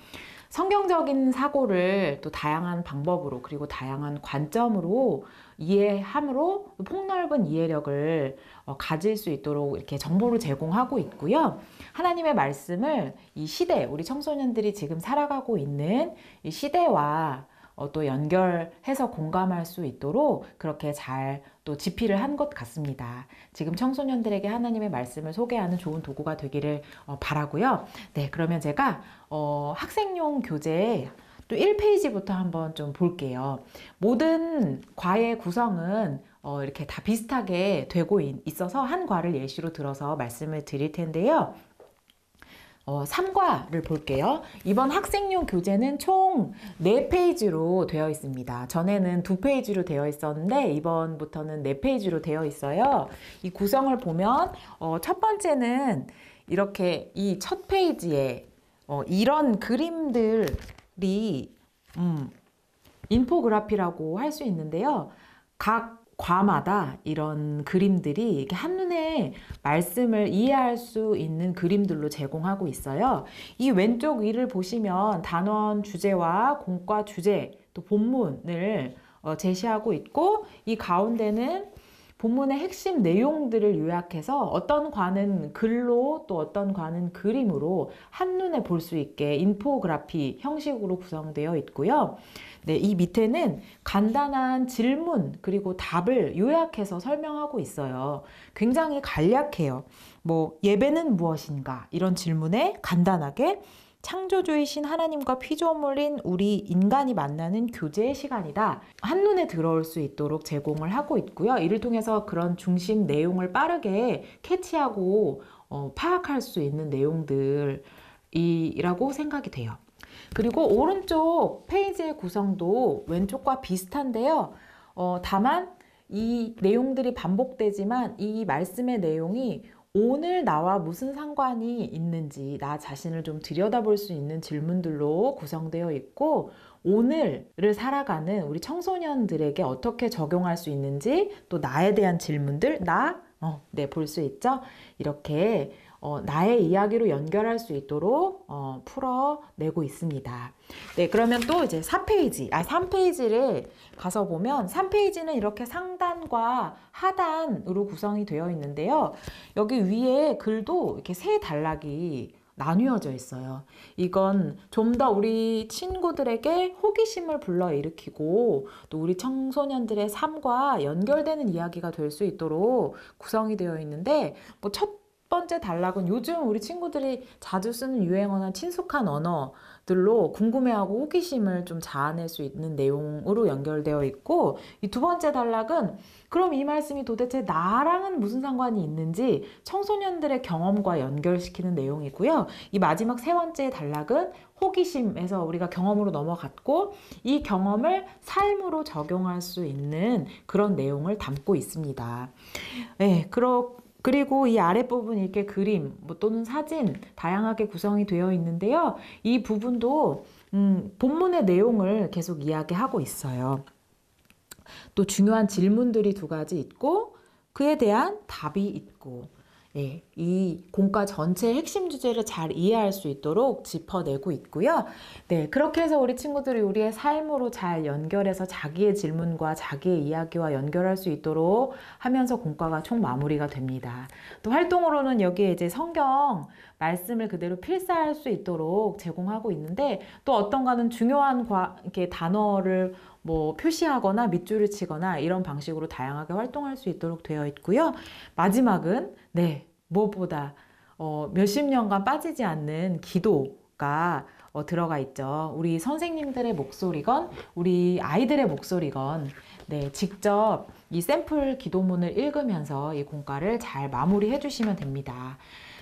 성경적인 사고를 또 다양한 방법으로 그리고 다양한 관점으로 이해함으로 폭넓은 이해력을 가질 수 있도록 이렇게 정보를 제공하고 있고요. 하나님의 말씀을 이 시대, 우리 청소년들이 지금 살아가고 있는 이 시대와 또 연결해서 공감할 수 있도록 그렇게 잘 또 집필을 한 것 같습니다. 지금 청소년들에게 하나님의 말씀을 소개하는 좋은 도구가 되기를 바라고요. 네, 그러면 제가 학생용 교재 또 1페이지부터 한번 좀 볼게요. 모든 과의 구성은 이렇게 다 비슷하게 되고 있어서 한 과를 예시로 들어서 말씀을 드릴 텐데요. 3과를 볼게요. 이번 학생용 교재는 총 4페이지로 되어 있습니다. 전에는 2페이지로 되어 있었는데 이번부터는 4페이지로 되어 있어요. 이 구성을 보면 첫 번째는 이렇게 이 첫 페이지에 이런 그림들이 인포그래피라고 할 수 있는데요. 각 과마다 이런 그림들이 이렇게 한눈에 말씀을 이해할 수 있는 그림들로 제공하고 있어요. 이 왼쪽 위를 보시면 단원 주제와 공과 주제 또 본문을 제시하고 있고 이 가운데는 본문의 핵심 내용들을 요약해서 어떤 과는 글로 또 어떤 과는 그림으로 한눈에 볼 수 있게 인포그래피 형식으로 구성되어 있고요. 네, 이 밑에는 간단한 질문 그리고 답을 요약해서 설명하고 있어요. 굉장히 간략해요. 뭐 예배는 무엇인가? 이런 질문에 간단하게 창조주이신 하나님과 피조물인 우리 인간이 만나는 교제의 시간이다. 한눈에 들어올 수 있도록 제공을 하고 있고요. 이를 통해서 그런 중심 내용을 빠르게 캐치하고 파악할 수 있는 내용들이라고 생각이 돼요. 그리고 오른쪽 페이지의 구성도 왼쪽과 비슷한데요. 다만 이 내용들이 반복되지만 이 말씀의 내용이 오늘 나와 무슨 상관이 있는지 나 자신을 좀 들여다볼 수 있는 질문들로 구성되어 있고 오늘을 살아가는 우리 청소년들에게 어떻게 적용할 수 있는지 또 나에 대한 질문들 네, 볼 수 있죠? 이렇게 나의 이야기로 연결할 수 있도록 풀어내고 있습니다. 네, 그러면 또 이제 3페이지를 가서 보면 3페이지는 이렇게 상단과 하단으로 구성이 되어 있는데요. 여기 위에 글도 이렇게 세 단락이 나뉘어져 있어요. 이건 좀 더 우리 친구들에게 호기심을 불러일으키고 또 우리 청소년들의 삶과 연결되는 이야기가 될 수 있도록 구성이 되어 있는데 첫 번째 단락은 요즘 우리 친구들이 자주 쓰는 유행어나 친숙한 언어들로 궁금해하고 호기심을 좀 자아낼 수 있는 내용으로 연결되어 있고 이 두 번째 단락은 그럼 이 말씀이 도대체 나랑은 무슨 상관이 있는지 청소년들의 경험과 연결시키는 내용이고요. 이 마지막 세 번째 단락은 호기심에서 우리가 경험으로 넘어갔고 이 경험을 삶으로 적용할 수 있는 그런 내용을 담고 있습니다. 네, 그리고 이 아랫부분 이렇게 그림 또는 사진 다양하게 구성이 되어 있는데요. 이 부분도 본문의 내용을 계속 이야기하고 있어요. 또 중요한 질문들이 2가지 있고 그에 대한 답이 있고 예, 이 공과 전체의 핵심 주제를 잘 이해할 수 있도록 짚어내고 있고요. 네, 그렇게 해서 우리 친구들이 우리의 삶으로 잘 연결해서 자기의 질문과 자기의 이야기와 연결할 수 있도록 하면서 공과가 총 마무리가 됩니다. 또 활동으로는 여기에 이제 성경 말씀을 그대로 필사할 수 있도록 제공하고 있는데 또 어떤 과는 중요한 이렇게 단어를 표시하거나 밑줄을 치거나 이런 방식으로 다양하게 활동할 수 있도록 되어 있고요. 마지막은 무엇보다 몇십 년간 빠지지 않는 기도가 들어가 있죠. 우리 선생님들의 목소리건 우리 아이들의 목소리건 직접 이 샘플 기도문을 읽으면서 이 공과를 잘 마무리해 주시면 됩니다.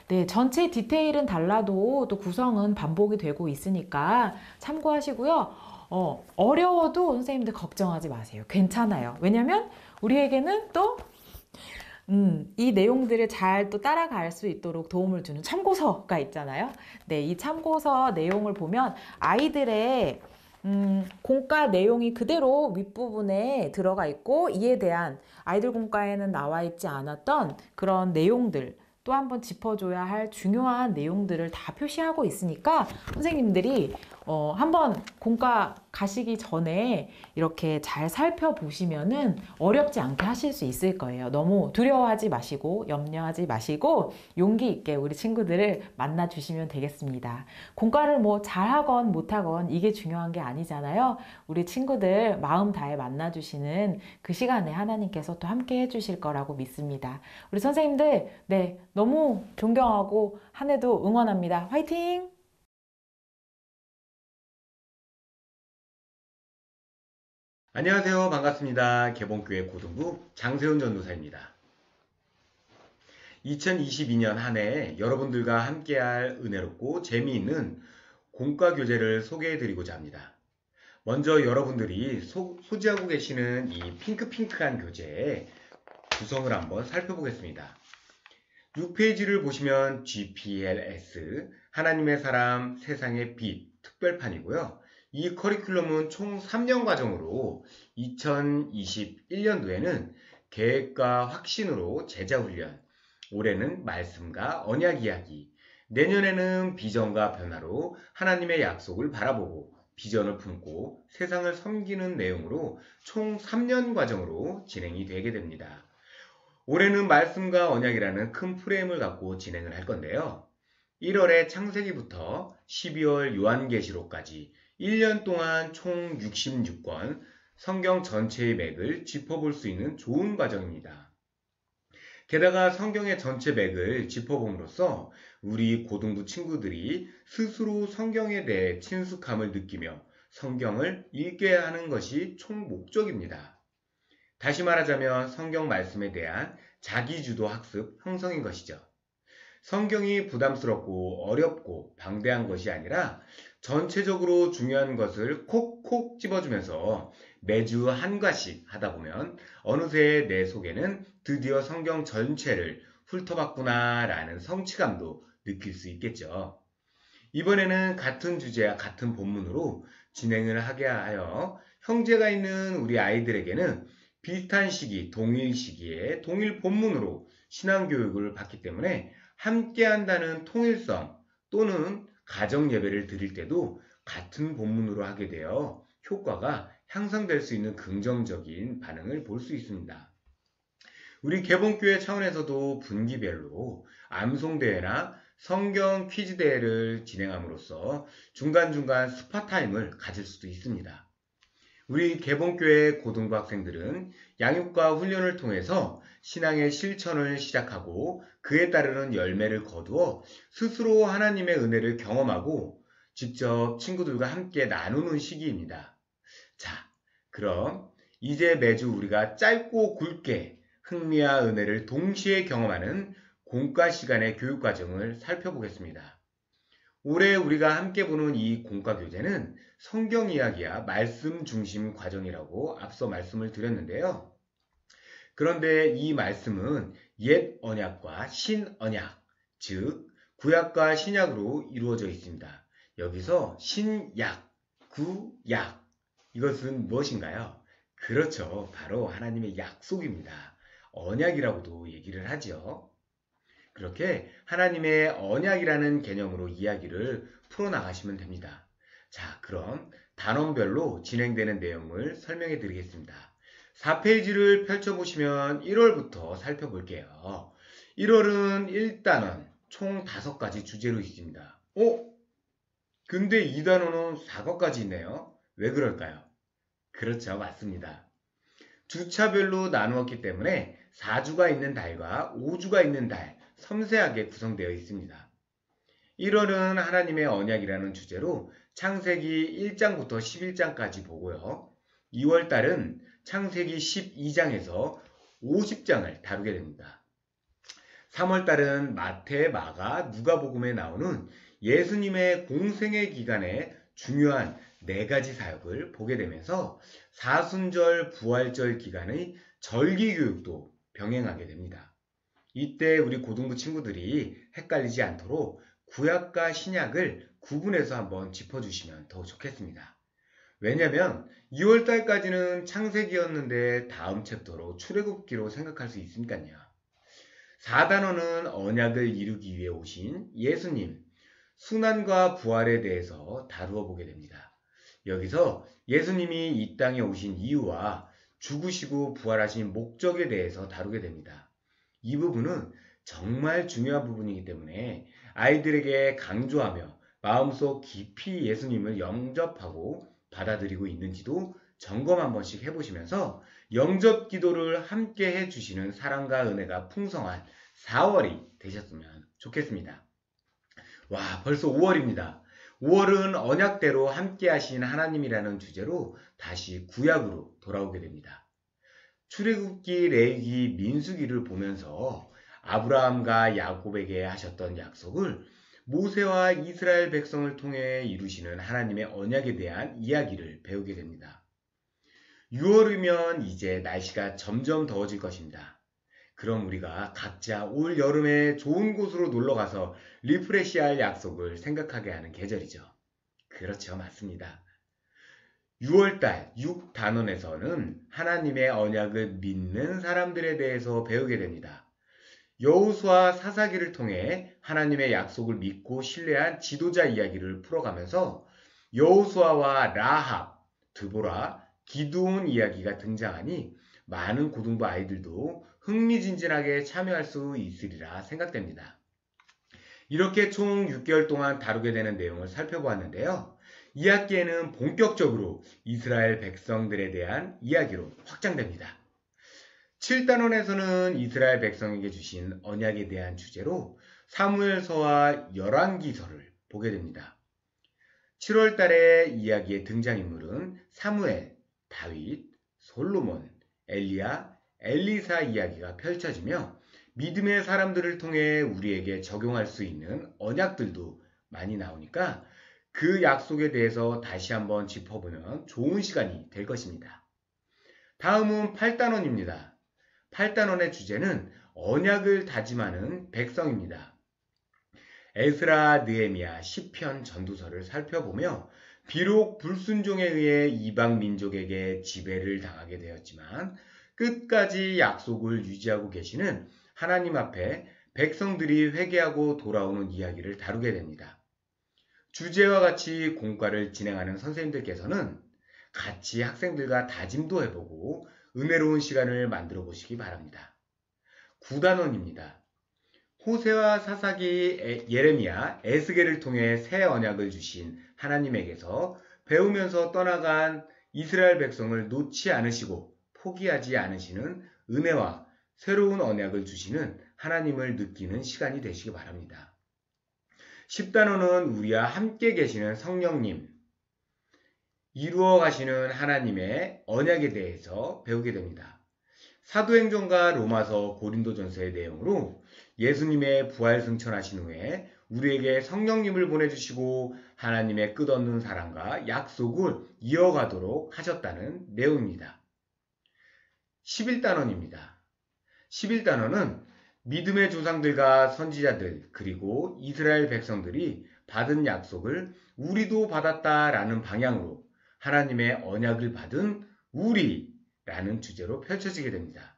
네, 전체 디테일은 달라도 또 구성은 반복이 되고 있으니까 참고하시고요. 어려워도 선생님들 걱정하지 마세요. 괜찮아요. 왜냐면 우리에게는 또 이 내용들을 잘 또 따라갈 수 있도록 도움을 주는 참고서가 있잖아요. 네, 이 참고서 내용을 보면 아이들의 공과 내용이 그대로 윗부분에 들어가 있고, 이에 대한 아이들 공과에는 나와 있지 않았던 그런 내용들, 또 한번 짚어줘야 할 중요한 내용들을 다 표시하고 있으니까 선생님들이 한번 공과 가시기 전에 이렇게 잘 살펴보시면은 어렵지 않게 하실 수 있을 거예요. 너무 두려워하지 마시고 염려하지 마시고 용기 있게 우리 친구들을 만나 주시면 되겠습니다. 공과를 뭐 잘하건 못하건 이게 중요한 게 아니잖아요. 우리 친구들 마음 다해 만나 주시는 그 시간에 하나님께서 또 함께 해주실 거라고 믿습니다. 우리 선생님들, 네, 너무 존경하고 한 해도 응원합니다. 화이팅! 안녕하세요. 반갑습니다. 개봉교회 고등부 장세훈 전도사입니다. 2022년 한 해 여러분들과 함께할 은혜롭고 재미있는 공과 교재를 소개해드리고자 합니다. 먼저 여러분들이 소지하고 계시는 이 핑크한 교재의 구성을 한번 살펴보겠습니다. 6페이지를 보시면 GPLS, 하나님의 사람, 세상의 빛, 특별판이고요. 이 커리큘럼은 총 3년 과정으로 2021년도에는 계획과 확신으로 제자훈련, 올해는 말씀과 언약 이야기, 내년에는 비전과 변화로 하나님의 약속을 바라보고 비전을 품고 세상을 섬기는 내용으로 총 3년 과정으로 진행이 되게 됩니다. 올해는 말씀과 언약이라는 큰 프레임을 갖고 진행을 할 건데요. 1월에 창세기부터 12월 요한계시록까지 1년 동안 총 66권 성경 전체의 맥을 짚어볼 수 있는 좋은 과정입니다. 게다가 성경의 전체 맥을 짚어봄으로써 우리 고등부 친구들이 스스로 성경에 대해 친숙함을 느끼며 성경을 읽게 하는 것이 총 목적입니다. 다시 말하자면 성경 말씀에 대한 자기주도 학습 형성인 것이죠. 성경이 부담스럽고 어렵고 방대한 것이 아니라 전체적으로 중요한 것을 콕콕 집어주면서 매주 한 과씩 하다 보면 어느새 내 속에는 드디어 성경 전체를 훑어봤구나 라는 성취감도 느낄 수 있겠죠. 이번에는 같은 주제와 같은 본문으로 진행을 하게 하여 형제가 있는 우리 아이들에게는 비슷한 시기, 동일 시기에 동일 본문으로 신앙교육을 받기 때문에 함께 한다는 통일성 또는 가정 예배를 드릴 때도 같은 본문으로 하게 되어 효과가 향상될 수 있는 긍정적인 반응을 볼 수 있습니다. 우리 개봉교회 차원에서도 분기별로 암송대회나 성경 퀴즈대회를 진행함으로써 중간중간 스파타임을 가질 수도 있습니다. 우리 개봉교회 고등부 학생들은 양육과 훈련을 통해서 신앙의 실천을 시작하고 그에 따르는 열매를 거두어 스스로 하나님의 은혜를 경험하고 직접 친구들과 함께 나누는 시기입니다. 자, 그럼 이제 매주 우리가 짧고 굵게 흥미와 은혜를 동시에 경험하는 공과 시간의 교육 과정을 살펴보겠습니다. 올해 우리가 함께 보는 이 공과 교재는 성경 이야기와 말씀 중심 과정이라고 앞서 말씀을 드렸는데요. 그런데 이 말씀은 옛 언약과 신 언약, 즉 구약과 신약으로 이루어져 있습니다. 여기서 신약, 구약, 이것은 무엇인가요? 그렇죠. 바로 하나님의 약속입니다. 언약이라고도 얘기를 하죠. 그렇게 하나님의 언약이라는 개념으로 이야기를 풀어나가시면 됩니다. 자, 그럼 단원별로 진행되는 내용을 설명해 드리겠습니다. 4페이지를 펼쳐보시면 1월부터 살펴볼게요. 1월은 1단원 총 5가지 주제로 있습니다. 근데 2단원은 4과까지 있네요. 왜 그럴까요? 그렇죠. 맞습니다. 주차별로 나누었기 때문에 4주가 있는 달과 5주가 있는 달 섬세하게 구성되어 있습니다. 1월은 하나님의 언약이라는 주제로 창세기 1장부터 11장까지 보고요. 2월달은 창세기 12장에서 50장을 다루게 됩니다. 3월달은 마태, 마가, 누가복음에 나오는 예수님의 공생의 기간에 중요한 4가지 사역을 보게 되면서 사순절, 부활절 기간의 절기교육도 병행하게 됩니다. 이때 우리 고등부 친구들이 헷갈리지 않도록 구약과 신약을 구분해서 한번 짚어주시면 더 좋겠습니다. 왜냐면 2월달까지는 창세기였는데 다음 챕터로 출애굽기로 생각할 수 있으니까요. 4단원은 언약을 이루기 위해 오신 예수님, 순환과 부활에 대해서 다루어 보게 됩니다. 여기서 예수님이 이 땅에 오신 이유와 죽으시고 부활하신 목적에 대해서 다루게 됩니다. 이 부분은 정말 중요한 부분이기 때문에 아이들에게 강조하며 마음속 깊이 예수님을 영접하고 받아들이고 있는지도 점검 한 번씩 해보시면서 영접 기도를 함께 해주시는 사랑과 은혜가 풍성한 4월이 되셨으면 좋겠습니다. 와, 벌써 5월입니다. 5월은 언약대로 함께 하신 하나님이라는 주제로 다시 구약으로 돌아오게 됩니다. 출애굽기, 레위기, 민수기를 보면서 아브라함과 야곱에게 하셨던 약속을 모세와 이스라엘 백성을 통해 이루시는 하나님의 언약에 대한 이야기를 배우게 됩니다. 6월이면 이제 날씨가 점점 더워질 것입니다. 그럼 우리가 각자 올 여름에 좋은 곳으로 놀러가서 리프레시할 약속을 생각하게 하는 계절이죠. 그렇죠, 맞습니다. 6월달 6단원에서는 하나님의 언약을 믿는 사람들에 대해서 배우게 됩니다. 여호수아 사사기를 통해 하나님의 약속을 믿고 신뢰한 지도자 이야기를 풀어가면서 여호수아와 라합, 드보라, 기드온 이야기가 등장하니 많은 고등부 아이들도 흥미진진하게 참여할 수 있으리라 생각됩니다. 이렇게 총 6개월 동안 다루게 되는 내용을 살펴보았는데요. 이 학기에는 본격적으로 이스라엘 백성들에 대한 이야기로 확장됩니다. 7단원에서는 이스라엘 백성에게 주신 언약에 대한 주제로 사무엘서와 열왕기서를 보게 됩니다. 7월 달에 이야기의 등장인물은 사무엘, 다윗, 솔로몬, 엘리야, 엘리사 이야기가 펼쳐지며 믿음의 사람들을 통해 우리에게 적용할 수 있는 언약들도 많이 나오니까 그 약속에 대해서 다시 한번 짚어보면 좋은 시간이 될 것입니다. 다음은 8단원입니다. 8단원의 주제는 언약을 다짐하는 백성입니다. 에스라, 느헤미야, 시편, 전도서를 살펴보며 비록 불순종에 의해 이방 민족에게 지배를 당하게 되었지만 끝까지 약속을 유지하고 계시는 하나님 앞에 백성들이 회개하고 돌아오는 이야기를 다루게 됩니다. 주제와 같이 공과를 진행하는 선생님들께서는 같이 학생들과 다짐도 해보고 은혜로운 시간을 만들어 보시기 바랍니다. 9단원입니다. 호세와 사사기, 예레미야, 에스겔을 통해 새 언약을 주신 하나님에게서 배우면서 떠나간 이스라엘 백성을 놓지 않으시고 포기하지 않으시는 은혜와 새로운 언약을 주시는 하나님을 느끼는 시간이 되시기 바랍니다. 10단원은 우리와 함께 계시는 성령님, 이루어 가시는 하나님의 언약에 대해서 배우게 됩니다. 사도행전과 로마서, 고린도전서의 내용으로 예수님의 부활 승천하신 후에 우리에게 성령님을 보내주시고 하나님의 끝없는 사랑과 약속을 이어가도록 하셨다는 내용입니다. 11단원입니다. 11단원은 믿음의 조상들과 선지자들 그리고 이스라엘 백성들이 받은 약속을 우리도 받았다라는 방향으로 하나님의 언약을 받은 우리라는 주제로 펼쳐지게 됩니다.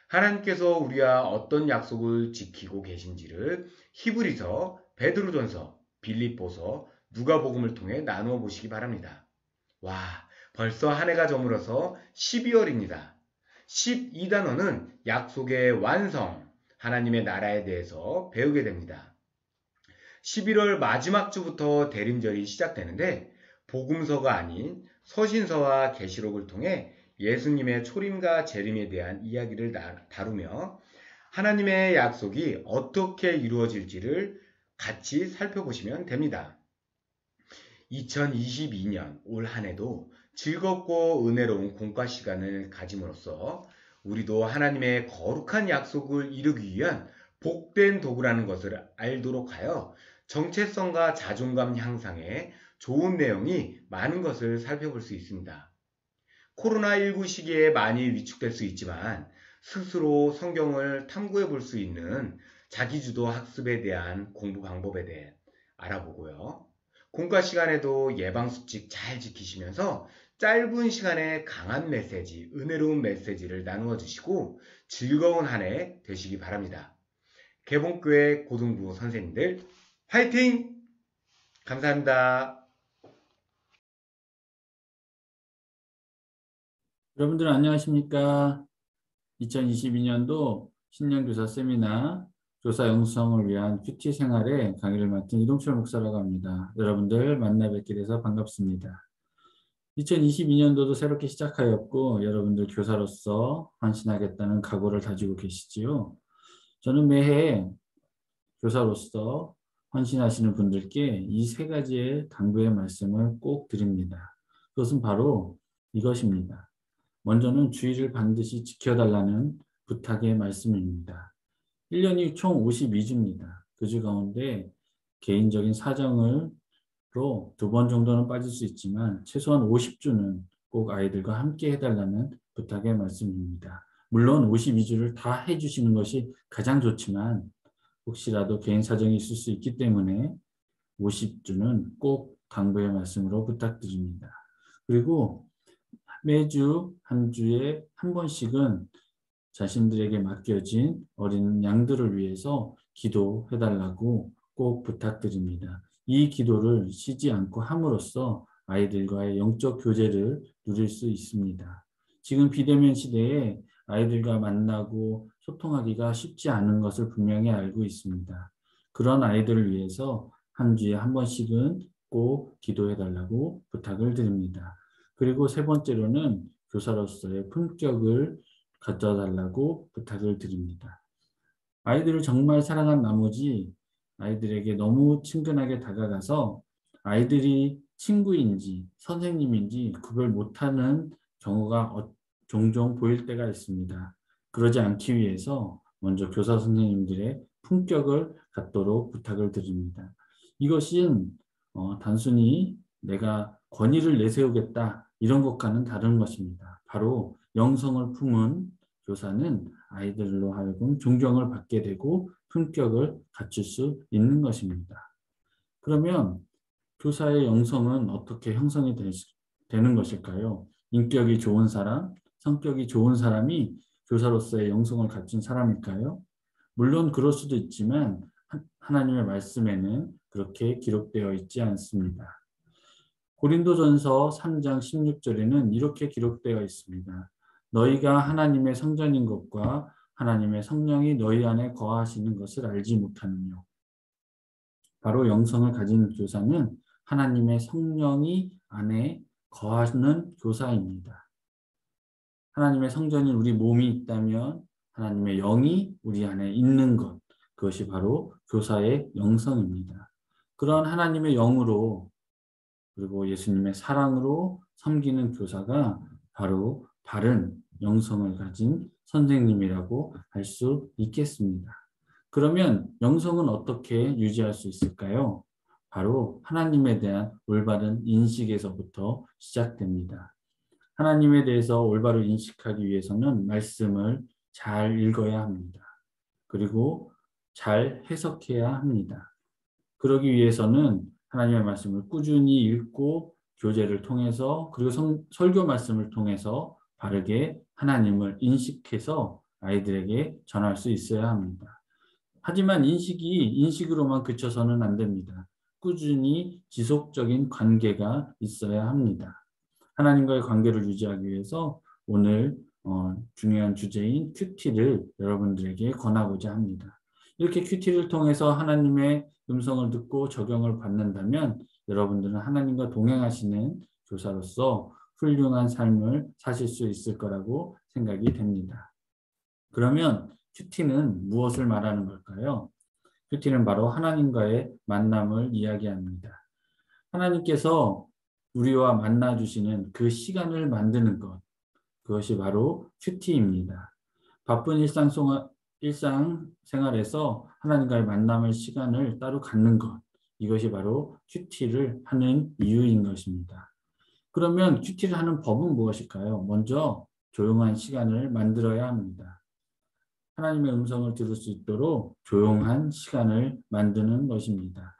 하나님께서 우리와 어떤 약속을 지키고 계신지를 히브리서, 베드로전서, 빌립보서, 누가복음을 통해 나누어 보시기 바랍니다. 와, 벌써 한 해가 저물어서 12월입니다. 12단원은 약속의 완성, 하나님의 나라에 대해서 배우게 됩니다. 11월 마지막 주부터 대림절이 시작되는데 복음서가 아닌 서신서와 계시록을 통해 예수님의 초림과 재림에 대한 이야기를 다루며 하나님의 약속이 어떻게 이루어질지를 같이 살펴보시면 됩니다. 2022년 올 한 해도 즐겁고 은혜로운 공과 시간을 가짐으로써 우리도 하나님의 거룩한 약속을 이루기 위한 복된 도구라는 것을 알도록 하여 정체성과 자존감 향상에 좋은 내용이 많은 것을 살펴볼 수 있습니다. 코로나19 시기에 많이 위축될 수 있지만 스스로 성경을 탐구해 볼 수 있는 자기주도 학습에 대한 공부 방법에 대해 알아보고요. 공과 시간에도 예방수칙 잘 지키시면서 짧은 시간에 강한 메시지, 은혜로운 메시지를 나누어 주시고 즐거운 한 해 되시기 바랍니다. 개봉교회 고등부 선생님들 화이팅! 감사합니다. 여러분들 안녕하십니까? 2022년도 신년교사 세미나 교사 영성을 위한 큐티 생활의 강의를 맡은 이동철 목사라고 합니다. 여러분들 만나 뵙게 돼서 반갑습니다. 2022년도도 새롭게 시작하였고 여러분들 교사로서 헌신하겠다는 각오를 다지고 계시지요. 저는 매해 교사로서 헌신하시는 분들께 이 세 가지의 당부의 말씀을 꼭 드립니다. 그것은 바로 이것입니다. 먼저는 주의를 반드시 지켜달라는 부탁의 말씀입니다. 1년이 총 52주입니다. 그 주 가운데 개인적인 사정으로 2번 정도는 빠질 수 있지만 최소한 50주는 꼭 아이들과 함께 해달라는 부탁의 말씀입니다. 물론 52주를 다 해주시는 것이 가장 좋지만 혹시라도 개인 사정이 있을 수 있기 때문에 50주는 꼭 당부의 말씀으로 부탁드립니다. 그리고 매주 한 주에 한 번씩은 자신들에게 맡겨진 어린 양들을 위해서 기도해달라고 꼭 부탁드립니다. 이 기도를 쉬지 않고 함으로써 아이들과의 영적 교제를 누릴 수 있습니다. 지금 비대면 시대에 아이들과 만나고 소통하기가 쉽지 않은 것을 분명히 알고 있습니다. 그런 아이들을 위해서 한 주에 한 번씩은 꼭 기도해달라고 부탁을 드립니다. 그리고 세 번째로는 교사로서의 품격을 가져달라고 부탁을 드립니다. 아이들을 정말 사랑한 나머지 아이들에게 너무 친근하게 다가가서 아이들이 친구인지 선생님인지 구별 못하는 경우가 종종 보일 때가 있습니다. 그러지 않기 위해서 먼저 교사 선생님들의 품격을 갖도록 부탁을 드립니다. 이것은 단순히 내가 권위를 내세우겠다 이런 것과는 다른 것입니다. 바로 영성을 품은 교사는 아이들로 하여금 존경을 받게 되고 품격을 갖출 수 있는 것입니다. 그러면 교사의 영성은 어떻게 형성이 되는 것일까요? 인격이 좋은 사람, 성격이 좋은 사람이 교사로서의 영성을 갖춘 사람일까요? 물론 그럴 수도 있지만 하나님의 말씀에는 그렇게 기록되어 있지 않습니다. 고린도전서 3장 16절에는 이렇게 기록되어 있습니다. 너희가 하나님의 성전인 것과 하나님의 성령이 너희 안에 거하시는 것을 알지 못하느냐. 바로 영성을 가진 교사는 하나님의 성령이 안에 거하는 교사입니다. 하나님의 성전인 우리 몸이 있다면 하나님의 영이 우리 안에 있는 것, 그것이 바로 교사의 영성입니다. 그런 하나님의 영으로 그리고 예수님의 사랑으로 섬기는 교사가 바로 바른 영성을 가진 선생님이라고 할 수 있겠습니다. 그러면 영성은 어떻게 유지할 수 있을까요? 바로 하나님에 대한 올바른 인식에서부터 시작됩니다. 하나님에 대해서 올바로 인식하기 위해서는 말씀을 잘 읽어야 합니다. 그리고 잘 해석해야 합니다. 그러기 위해서는 하나님의 말씀을 꾸준히 읽고 교제를 통해서 그리고 설교 말씀을 통해서 바르게 하나님을 인식해서 아이들에게 전할 수 있어야 합니다. 하지만 인식이 인식으로만 그쳐서는 안 됩니다. 꾸준히 지속적인 관계가 있어야 합니다. 하나님과의 관계를 유지하기 위해서 오늘 중요한 주제인 큐티를 여러분들에게 권하고자 합니다. 이렇게 큐티를 통해서 하나님의 음성을 듣고 적용을 받는다면 여러분들은 하나님과 동행하시는 교사로서 훌륭한 삶을 사실 수 있을 거라고 생각이 됩니다. 그러면 큐티는 무엇을 말하는 걸까요? 큐티는 바로 하나님과의 만남을 이야기합니다. 하나님께서 우리와 만나주시는 그 시간을 만드는 것, 그것이 바로 큐티입니다. 바쁜 일상생활에서 하나님과의 만남의 시간을 따로 갖는 것, 이것이 바로 큐티를 하는 이유인 것입니다. 그러면 큐티를 하는 법은 무엇일까요? 먼저 조용한 시간을 만들어야 합니다. 하나님의 음성을 들을 수 있도록 조용한 시간을 만드는 것입니다.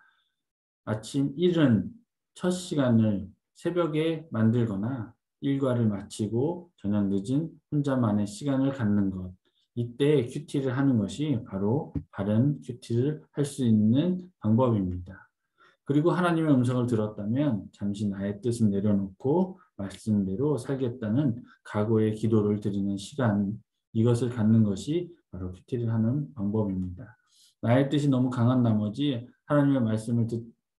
아침 이른 첫 시간을 새벽에 만들거나 일과를 마치고 저녁 늦은 혼자만의 시간을 갖는 것. 이때 큐티를 하는 것이 바로 바른 큐티를 할 수 있는 방법입니다. 그리고 하나님의 음성을 들었다면 잠시 나의 뜻을 내려놓고 말씀대로 살겠다는 각오의 기도를 드리는 시간, 이것을 갖는 것이 바로 큐티를 하는 방법입니다. 나의 뜻이 너무 강한 나머지 하나님의 말씀을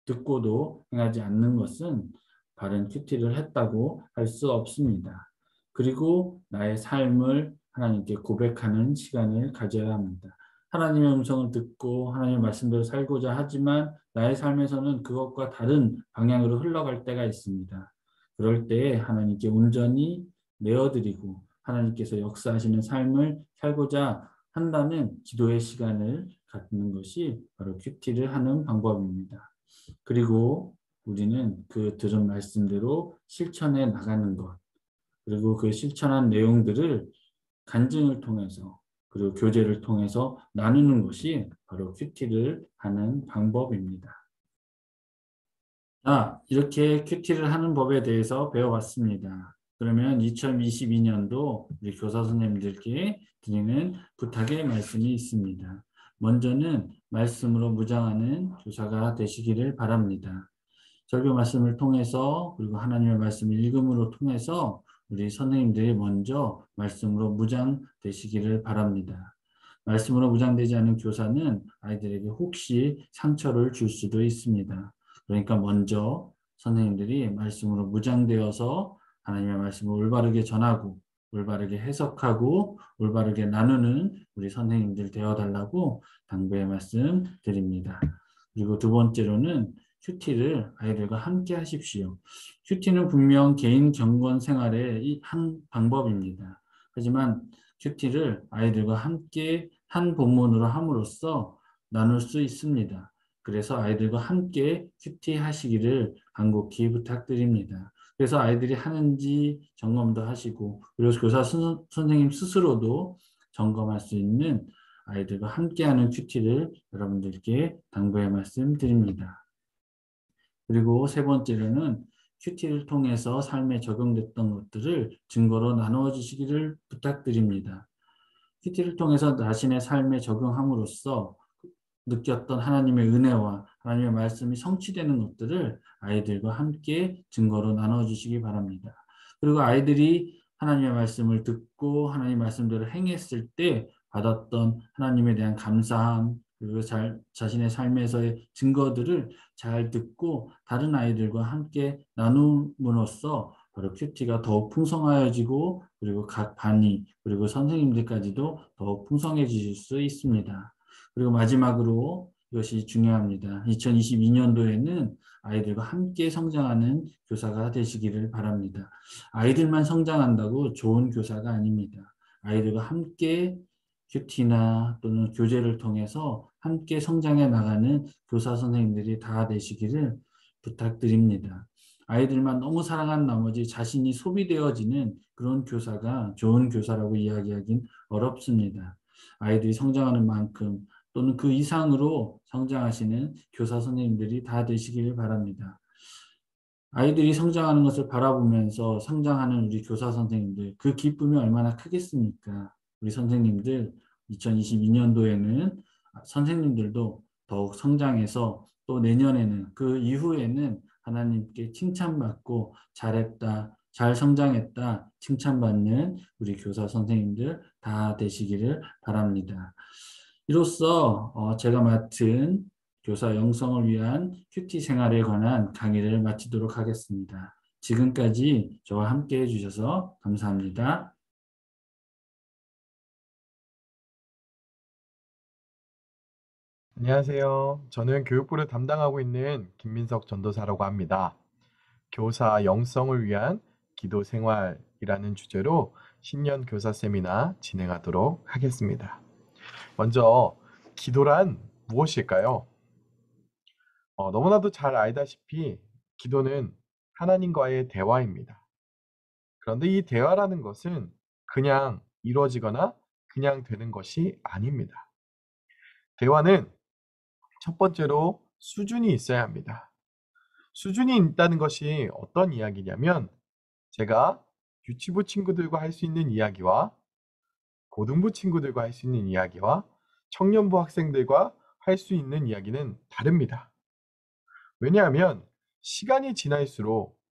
듣고도 행하지 않는 것은 바른 큐티를 했다고 할 수 없습니다. 그리고 나의 삶을 하나님께 고백하는 시간을 가져야 합니다. 하나님의 음성을 듣고 하나님의 말씀대로 살고자 하지만 나의 삶에서는 그것과 다른 방향으로 흘러갈 때가 있습니다. 그럴 때에 하나님께 온전히 내어드리고 하나님께서 역사하시는 삶을 살고자 한다는 기도의 시간을 갖는 것이 바로 큐티를 하는 방법입니다. 그리고 우리는 그 들은 말씀대로 실천해 나가는 것, 그리고 그 실천한 내용들을 간증을 통해서 그리고 교제를 통해서 나누는 것이 바로 큐티를 하는 방법입니다. 이렇게 큐티를 하는 법에 대해서 배워봤습니다. 그러면 2022년도 우리 교사 선생님들께 드리는 부탁의 말씀이 있습니다. 먼저는 말씀으로 무장하는 교사가 되시기를 바랍니다. 설교 말씀을 통해서 그리고 하나님의 말씀을 읽음으로 통해서 우리 선생님들이 먼저 말씀으로 무장되시기를 바랍니다. 말씀으로 무장되지 않은 교사는 아이들에게 혹시 상처를 줄 수도 있습니다. 그러니까 먼저 선생님들이 말씀으로 무장되어서 하나님의 말씀을 올바르게 전하고 올바르게 해석하고 올바르게 나누는 우리 선생님들 되어달라고 당부의 말씀 드립니다. 그리고 두 번째로는 큐티를 아이들과 함께 하십시오. 큐티는 분명 개인 경건 생활의 한 방법입니다. 하지만 큐티를 아이들과 함께 한 본문으로 함으로써 나눌 수 있습니다. 그래서 아이들과 함께 큐티 하시기를 간곡히 부탁드립니다. 그래서 아이들이 하는지 점검도 하시고 그리고 교사 선생님 스스로도 점검할 수 있는 아이들과 함께하는 큐티를 여러분들께 당부의 말씀 드립니다. 그리고 세 번째로는 큐티를 통해서 삶에 적용됐던 것들을 증거로 나누어 주시기를 부탁드립니다. 큐티를 통해서 자신의 삶에 적용함으로써 느꼈던 하나님의 은혜와 하나님의 말씀이 성취되는 것들을 아이들과 함께 증거로 나눠 주시기 바랍니다. 그리고 아이들이 하나님의 말씀을 듣고 하나님의 말씀대로 행했을 때 받았던 하나님에 대한 감사함, 그리고 자신의 삶에서의 증거들을 잘 듣고 다른 아이들과 함께 나눔으로써 바로 큐티가 더욱 풍성하여지고 그리고 각 반이 그리고 선생님들까지도 더욱 풍성해지실 수 있습니다. 그리고 마지막으로 이것이 중요합니다. 2022년도에는 아이들과 함께 성장하는 교사가 되시기를 바랍니다. 아이들만 성장한다고 좋은 교사가 아닙니다. 아이들과 함께 큐티나 또는 교제를 통해서 함께 성장해 나가는 교사 선생님들이 다 되시기를 부탁드립니다. 아이들만 너무 사랑한 나머지 자신이 소비되어지는 그런 교사가 좋은 교사라고 이야기하긴 어렵습니다. 아이들이 성장하는 만큼 또는 그 이상으로 성장하시는 교사 선생님들이 다 되시기를 바랍니다. 아이들이 성장하는 것을 바라보면서 성장하는 우리 교사 선생님들, 그 기쁨이 얼마나 크겠습니까? 우리 선생님들 2022년도에는 선생님들도 더욱 성장해서 또 내년에는 그 이후에는 하나님께 칭찬받고 잘했다, 잘 성장했다 칭찬받는 우리 교사 선생님들 다 되시기를 바랍니다. 이로써 제가 맡은 교사 영성을 위한 큐티 생활에 관한 강의를 마치도록 하겠습니다. 지금까지 저와 함께 해주셔서 감사합니다. 안녕하세요. 저는 교육부를 담당하고 있는 김민석 전도사라고 합니다. 교사 영성을 위한 기도 생활이라는 주제로 신년 교사 세미나 진행하도록 하겠습니다. 먼저 기도란 무엇일까요? 너무나도 잘 알다시피 기도는 하나님과의 대화입니다. 그런데 이 대화라는 것은 그냥 이루어지거나 그냥 되는 것이 아닙니다. 대화는 첫 번째로 수준이 있어야 합니다. 수준이 있다는 것이 어떤 이야기냐면 제가 유치부 친구들과 할 수 있는 이야기와 고등부 친구들과 할 수 있는 이야기와 청년부 학생들과 할 수 있는 이야기는 다릅니다. 왜냐하면 시간이 지날수록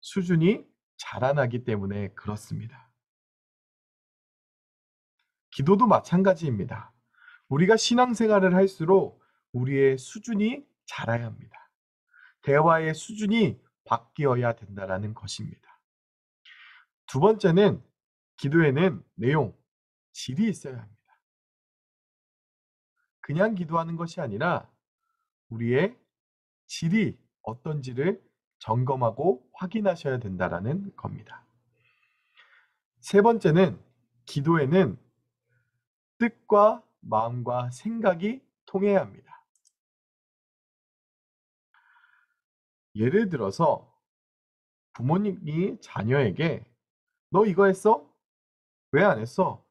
수준이 자라나기 때문에 그렇습니다. 기도도 마찬가지입니다. 우리가 신앙생활을 할수록 우리의 수준이 자라야 합니다. 대화의 수준이 바뀌어야 된다는 것입니다. 두 번째는 기도에는 내용, 질이 있어야 합니다. 그냥 기도하는 것이 아니라 우리의 질이 어떤지를 점검하고 확인하셔야 된다는 겁니다. 세 번째는 기도에는 뜻과 마음과 생각이 통해야 합니다. 예를 들어서 부모님이 자녀에게 너 이거 했어? 왜 안 했어?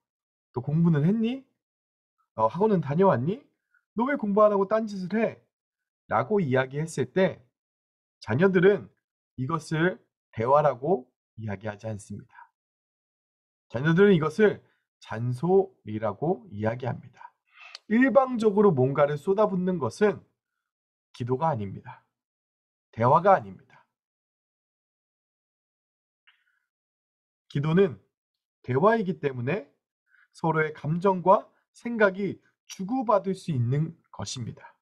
너 공부는 했니? 학원은 다녀왔니? 너 왜 공부 안 하고 딴짓을 해? 라고 이야기했을 때 자녀들은 이것을 대화라고 이야기하지 않습니다. 자녀들은 이것을 잔소리라고 이야기합니다. 일방적으로 뭔가를 쏟아붓는 것은 기도가 아닙니다. 대화가 아닙니다. 기도는 대화이기 때문에 서로의 감정과 생각이 주고받을 수 있는 것입니다.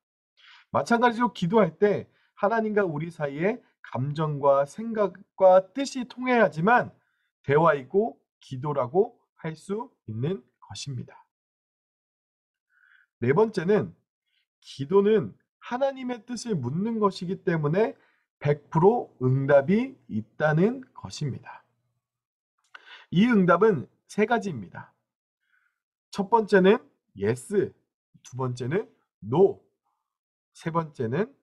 마찬가지로 기도할 때 하나님과 우리 사이에 감정과 생각과 뜻이 통해야지만 대화이고 기도라고 할 수 있는 것입니다. 네 번째는 기도는 하나님의 뜻을 묻는 것이기 때문에 100% 응답이 있다는 것입니다. 이 응답은 세 가지입니다. 첫 번째는 yes, 두 번째는 no, 세 번째는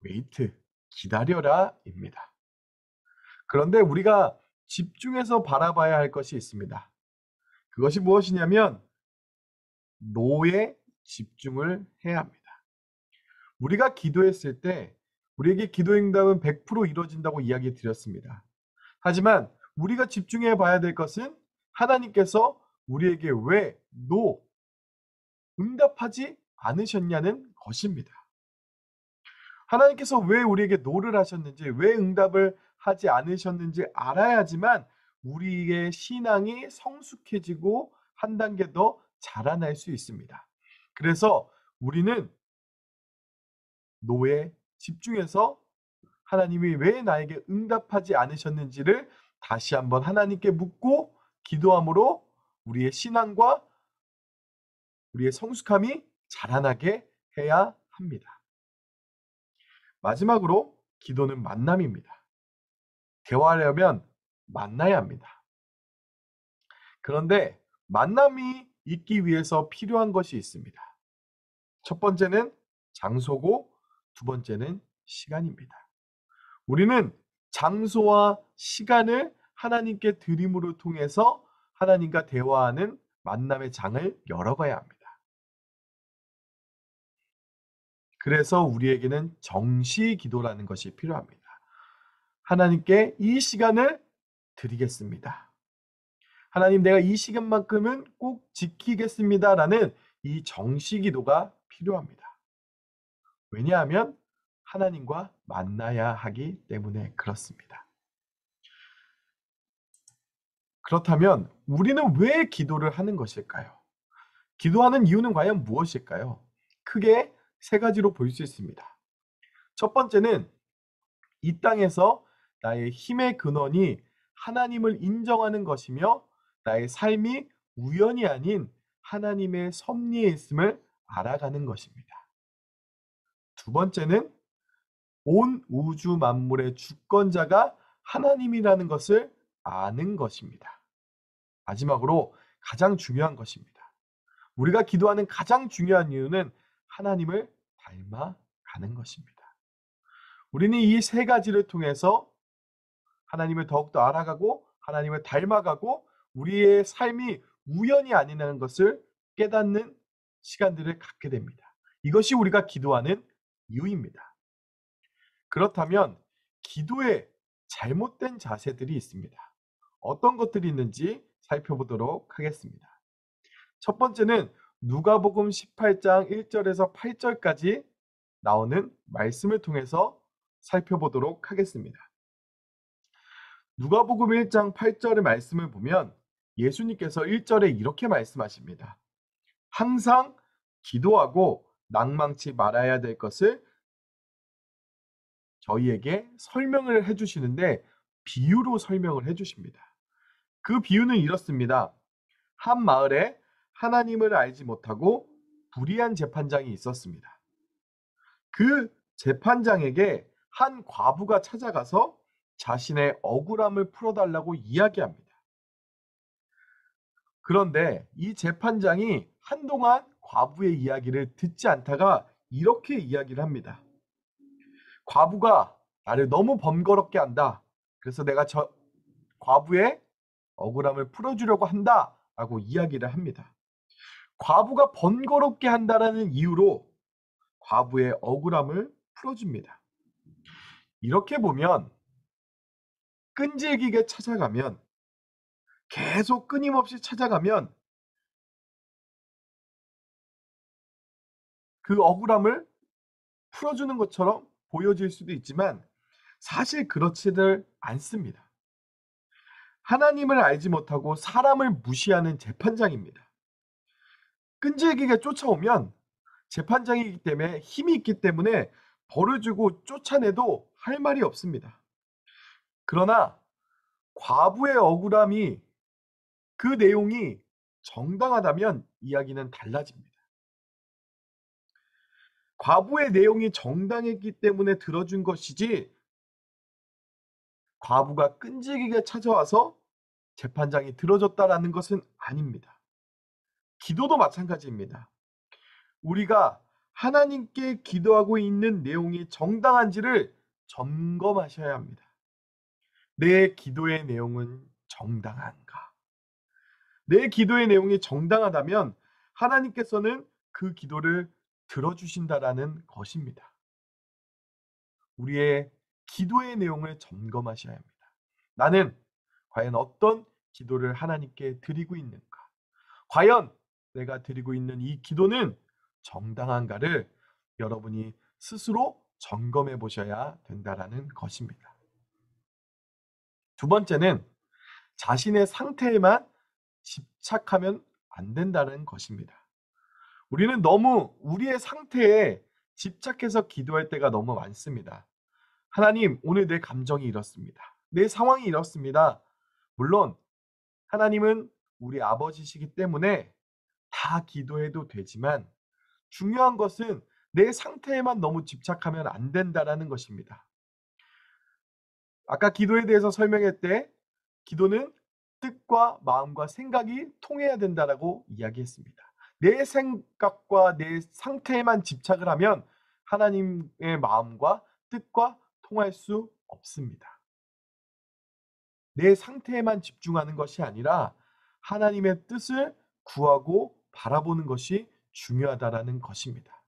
wait, 기다려라입니다. 그런데 우리가 집중해서 바라봐야 할 것이 있습니다. 그것이 무엇이냐면 no에 집중을 해야 합니다. 우리가 기도했을 때 우리에게 기도 응답은 100% 이루어진다고 이야기 드렸습니다. 하지만 우리가 집중해 봐야 될 것은 하나님께서 우리에게 왜 no, 응답하지 않으셨냐는 것입니다. 하나님께서 왜 우리에게 no를 하셨는지, 왜 응답을 하지 않으셨는지 알아야지만 우리의 신앙이 성숙해지고 한 단계 더 자라날 수 있습니다. 그래서 우리는 no에 집중해서 하나님이 왜 나에게 응답하지 않으셨는지를 다시 한번 하나님께 묻고 기도함으로 우리의 신앙과 우리의 성숙함이 자라나게 해야 합니다. 마지막으로 기도는 만남입니다. 대화하려면 만나야 합니다. 그런데 만남이 있기 위해서 필요한 것이 있습니다. 첫 번째는 장소고 두 번째는 시간입니다. 우리는 장소와 시간을 하나님께 드림으로 통해서 하나님과 대화하는 만남의 장을 열어가야 합니다. 그래서 우리에게는 정시 기도라는 것이 필요합니다. 하나님께 이 시간을 드리겠습니다. 하나님, 내가 이 시간만큼은 꼭 지키겠습니다. 라는 이 정시 기도가 필요합니다. 왜냐하면 하나님과 만나야 하기 때문에 그렇습니다. 그렇다면 우리는 왜 기도를 하는 것일까요? 기도하는 이유는 과연 무엇일까요? 크게 세 가지로 볼 수 있습니다. 첫 번째는 이 땅에서 나의 힘의 근원이 하나님을 인정하는 것이며 나의 삶이 우연이 아닌 하나님의 섭리에 있음을 알아가는 것입니다. 두 번째는 온 우주 만물의 주권자가 하나님이라는 것을 아는 것입니다. 마지막으로 가장 중요한 것입니다. 우리가 기도하는 가장 중요한 이유는 하나님을 닮아가는 것입니다. 우리는 이 세 가지를 통해서 하나님을 더욱더 알아가고 하나님을 닮아가고 우리의 삶이 우연이 아니라는 것을 깨닫는 시간들을 갖게 됩니다. 이것이 우리가 기도하는 이유입니다. 그렇다면 기도에 잘못된 자세들이 있습니다. 어떤 것들이 있는지 살펴보도록 하겠습니다. 첫 번째는 누가복음 18장 1절에서 8절까지 나오는 말씀을 통해서 살펴보도록 하겠습니다. 누가복음 1장 8절의 말씀을 보면 예수님께서 1절에 이렇게 말씀하십니다. 항상 기도하고 낭망치 말아야 될 것을 저희에게 설명을 해주시는데 비유로 설명을 해주십니다. 그 비유는 이렇습니다. 한 마을에 하나님을 알지 못하고 불의한 재판장이 있었습니다. 그 재판장에게 한 과부가 찾아가서 자신의 억울함을 풀어달라고 이야기합니다. 그런데 이 재판장이 한동안 과부의 이야기를 듣지 않다가 이렇게 이야기를 합니다. 과부가 나를 너무 번거롭게 한다. 그래서 내가 저 과부의 억울함을 풀어주려고 한다. 라고 이야기를 합니다. 과부가 번거롭게 한다라는 이유로 과부의 억울함을 풀어줍니다. 이렇게 보면 끈질기게 찾아가면 계속 끊임없이 찾아가면 그 억울함을 풀어주는 것처럼 보여질 수도 있지만 사실 그렇지들 않습니다. 하나님을 알지 못하고 사람을 무시하는 재판장입니다. 끈질기게 쫓아오면 재판장이기 때문에 힘이 있기 때문에 벌을 주고 쫓아내도 할 말이 없습니다. 그러나 과부의 억울함이 그 내용이 정당하다면 이야기는 달라집니다. 과부의 내용이 정당했기 때문에 들어준 것이지 과부가 끈질기게 찾아와서 재판장이 들어줬다라는 것은 아닙니다. 기도도 마찬가지입니다. 우리가 하나님께 기도하고 있는 내용이 정당한지를 점검하셔야 합니다. 내 기도의 내용은 정당한가? 내 기도의 내용이 정당하다면 하나님께서는 그 기도를 들어주신다라는 것입니다. 우리의 기도의 내용을 점검하셔야 합니다. 나는 과연 어떤 기도를 하나님께 드리고 있는가? 과연 내가 드리고 있는 이 기도는 정당한가를 여러분이 스스로 점검해 보셔야 된다라는 것입니다. 두 번째는 자신의 상태에만 집착하면 안 된다는 것입니다. 우리는 너무 우리의 상태에 집착해서 기도할 때가 너무 많습니다. 하나님, 오늘 내 감정이 이렇습니다. 내 상황이 이렇습니다. 물론 하나님은 우리 아버지시기 때문에 다 기도해도 되지만 중요한 것은 내 상태에만 너무 집착하면 안 된다라는 것입니다. 아까 기도에 대해서 설명할 때 기도는 뜻과 마음과 생각이 통해야 된다라고 이야기했습니다. 내 생각과 내 상태에만 집착을 하면 하나님의 마음과 뜻과 통할 수 없습니다. 내 상태에만 집중하는 것이 아니라 하나님의 뜻을 구하고 바라보는 것이 중요하다라는 것입니다.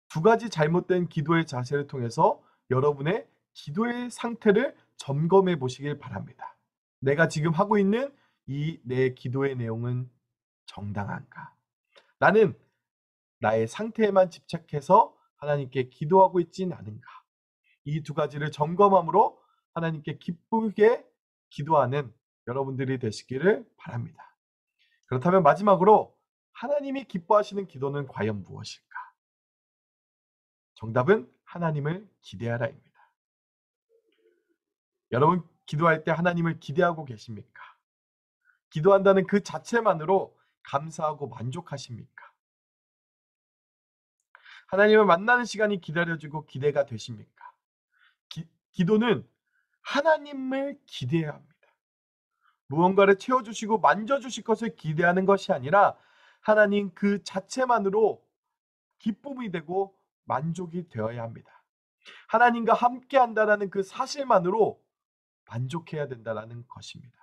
두 가지 잘못된 기도의 자세를 통해서 여러분의 기도의 상태를 점검해 보시길 바랍니다. 내가 지금 하고 있는 이 내 기도의 내용은 정당한가? 나는 나의 상태에만 집착해서 하나님께 기도하고 있진 않은가? 이 두 가지를 점검함으로 하나님께 기쁘게 기도하는 여러분들이 되시기를 바랍니다. 그렇다면 마지막으로 하나님이 기뻐하시는 기도는 과연 무엇일까? 정답은 하나님을 기대하라입니다. 여러분 기도할 때 하나님을 기대하고 계십니까? 기도한다는 그 자체만으로 감사하고 만족하십니까? 하나님을 만나는 시간이 기다려지고 기대가 되십니까? 기도는 하나님을 기대해야 합니다. 무언가를 채워주시고 만져주실 것을 기대하는 것이 아니라 하나님 그 자체만으로 기쁨이 되고 만족이 되어야 합니다. 하나님과 함께 한다는 그 사실만으로 만족해야 된다는 것입니다.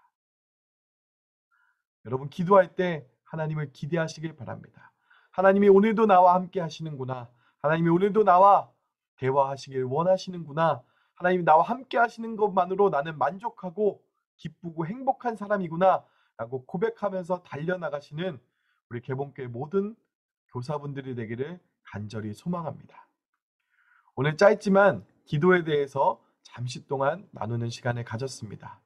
여러분 기도할 때 하나님을 기대하시길 바랍니다. 하나님이 오늘도 나와 함께 하시는구나. 하나님이 오늘도 나와 대화하시길 원하시는구나. 하나님이 나와 함께 하시는 것만으로 나는 만족하고 기쁘고 행복한 사람이구나 라고 고백하면서 달려나가시는 우리 개봉교회 모든 교사분들이 되기를 간절히 소망합니다. 오늘 짧지만 기도에 대해서 잠시 동안 나누는 시간을 가졌습니다.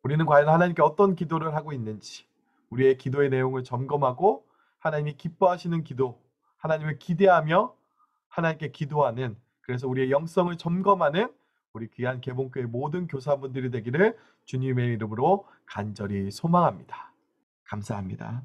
우리는 과연 하나님께 어떤 기도를 하고 있는지, 우리의 기도의 내용을 점검하고 하나님이 기뻐하시는 기도, 하나님을 기대하며 하나님께 기도하는, 그래서 우리의 영성을 점검하는 우리 귀한 개봉교회 모든 교사분들이 되기를 주님의 이름으로 간절히 소망합니다. 감사합니다.